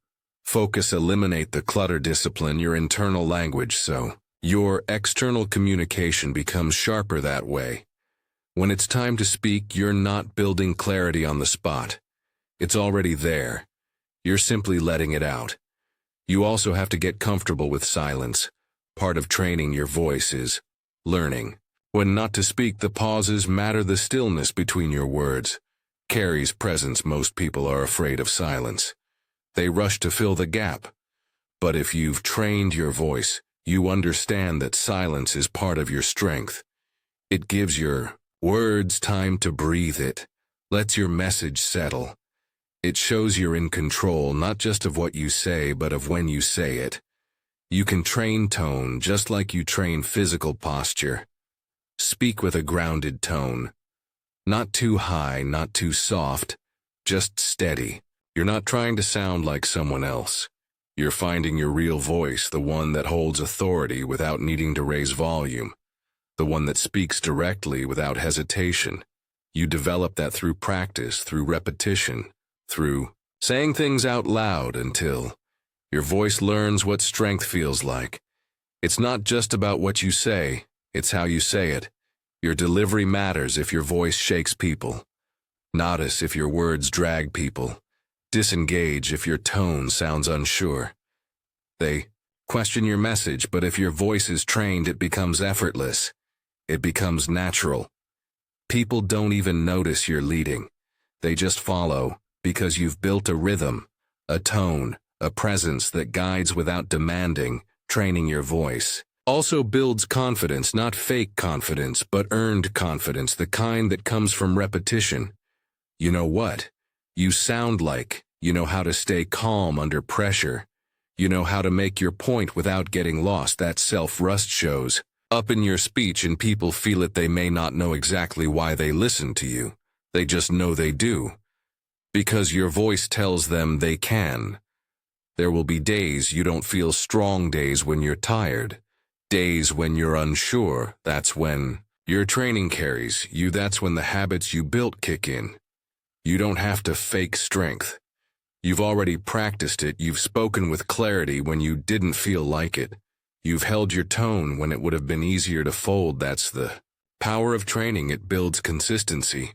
focus, eliminate the clutter, discipline your internal language so your external communication becomes sharper that way. When it's time to speak, you're not building clarity on the spot. It's already there. You're simply letting it out. You also have to get comfortable with silence. Part of training your voice is learning when not to speak. The pauses matter, the stillness between your words carries presence. Most people are afraid of silence. They rush to fill the gap. But if you've trained your voice, you understand that silence is part of your strength. It gives your words time to breathe. It lets your message settle. It shows you're in control, not just of what you say, but of when you say it. You can train tone just like you train physical posture. Speak with a grounded tone. Not too high, not too soft, just steady. You're not trying to sound like someone else. You're finding your real voice, the one that holds authority without needing to raise volume, the one that speaks directly without hesitation. You develop that through practice, through repetition, through saying things out loud until your voice learns what strength feels like. It's not just about what you say, it's how you say it. Your delivery matters if your voice shakes people. Notice if your words drag people. Disengage if your tone sounds unsure. They question your message, but if your voice is trained, it becomes effortless. It becomes natural. People don't even notice you're leading. They just follow because you've built a rhythm, a tone, a presence that guides without demanding. Training your voice also builds confidence, not fake confidence, but earned confidence, the kind that comes from repetition. You know what? You sound like you know how to stay calm under pressure. You know how to make your point without getting lost. That self-rust shows up in your speech, and people feel it. They may not know exactly why they listen to you. They just know they do. Because your voice tells them they can. There will be days you don't feel strong, days when you're tired, days when you're unsure. That's when your training carries you. That's when the habits you built kick in. You don't have to fake strength. You've already practiced it. You've spoken with clarity when you didn't feel like it. You've held your tone when it would have been easier to fold. That's the power of training. It builds consistency.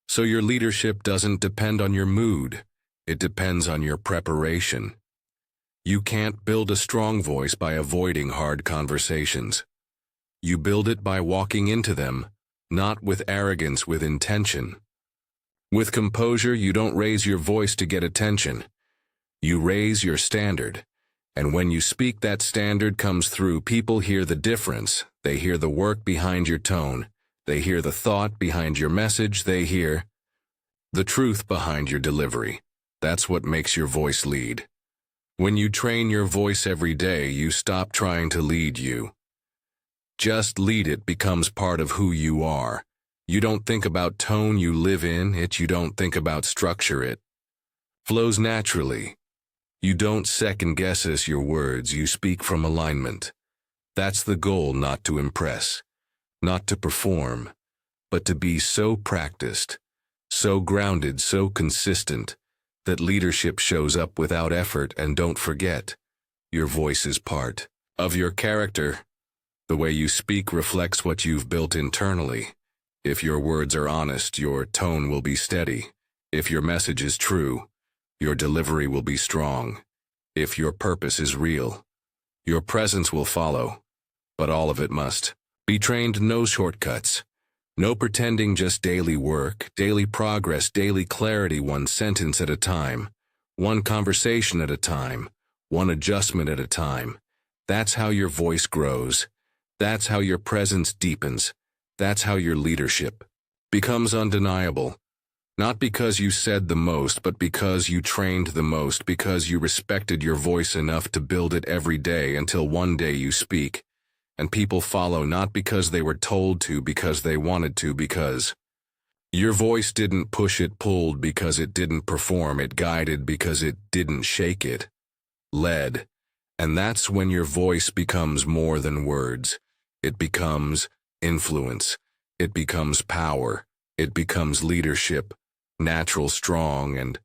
So your leadership doesn't depend on your mood. It depends on your preparation. You can't build a strong voice by avoiding hard conversations. You build it by walking into them, not with arrogance, with intention. With composure, you don't raise your voice to get attention. You raise your standard. And when you speak, that standard comes through. People hear the difference. They hear the work behind your tone. They hear the thought behind your message. They hear the truth behind your delivery. That's what makes your voice lead. When you train your voice every day, you stop trying to lead you. Just lead. It becomes part of who you are. You don't think about tone, you live in it. You don't think about structure, it flows naturally. You don't second-guess your words, you speak from alignment. That's the goal, not to impress, not to perform, but to be so practiced, so grounded, so consistent, that leadership shows up without effort. And don't forget, your voice is part of your character. The way you speak reflects what you've built internally. If your words are honest, your tone will be steady. If your message is true, your delivery will be strong. If your purpose is real, your presence will follow. But all of it must be trained. No shortcuts. No pretending, just daily work, daily progress, daily clarity, one sentence at a time, one conversation at a time, one adjustment at a time. That's how your voice grows. That's how your presence deepens. That's how your leadership becomes undeniable. Not because you said the most, but because you trained the most, because you respected your voice enough to build it every day until one day you speak. And people follow, not because they were told to, because they wanted to, because your voice didn't push, it pulled, because it didn't perform, it guided, because it didn't shake, it led. And that's when your voice becomes more than words. It becomes influence. It becomes power. It becomes leadership, natural, strong, and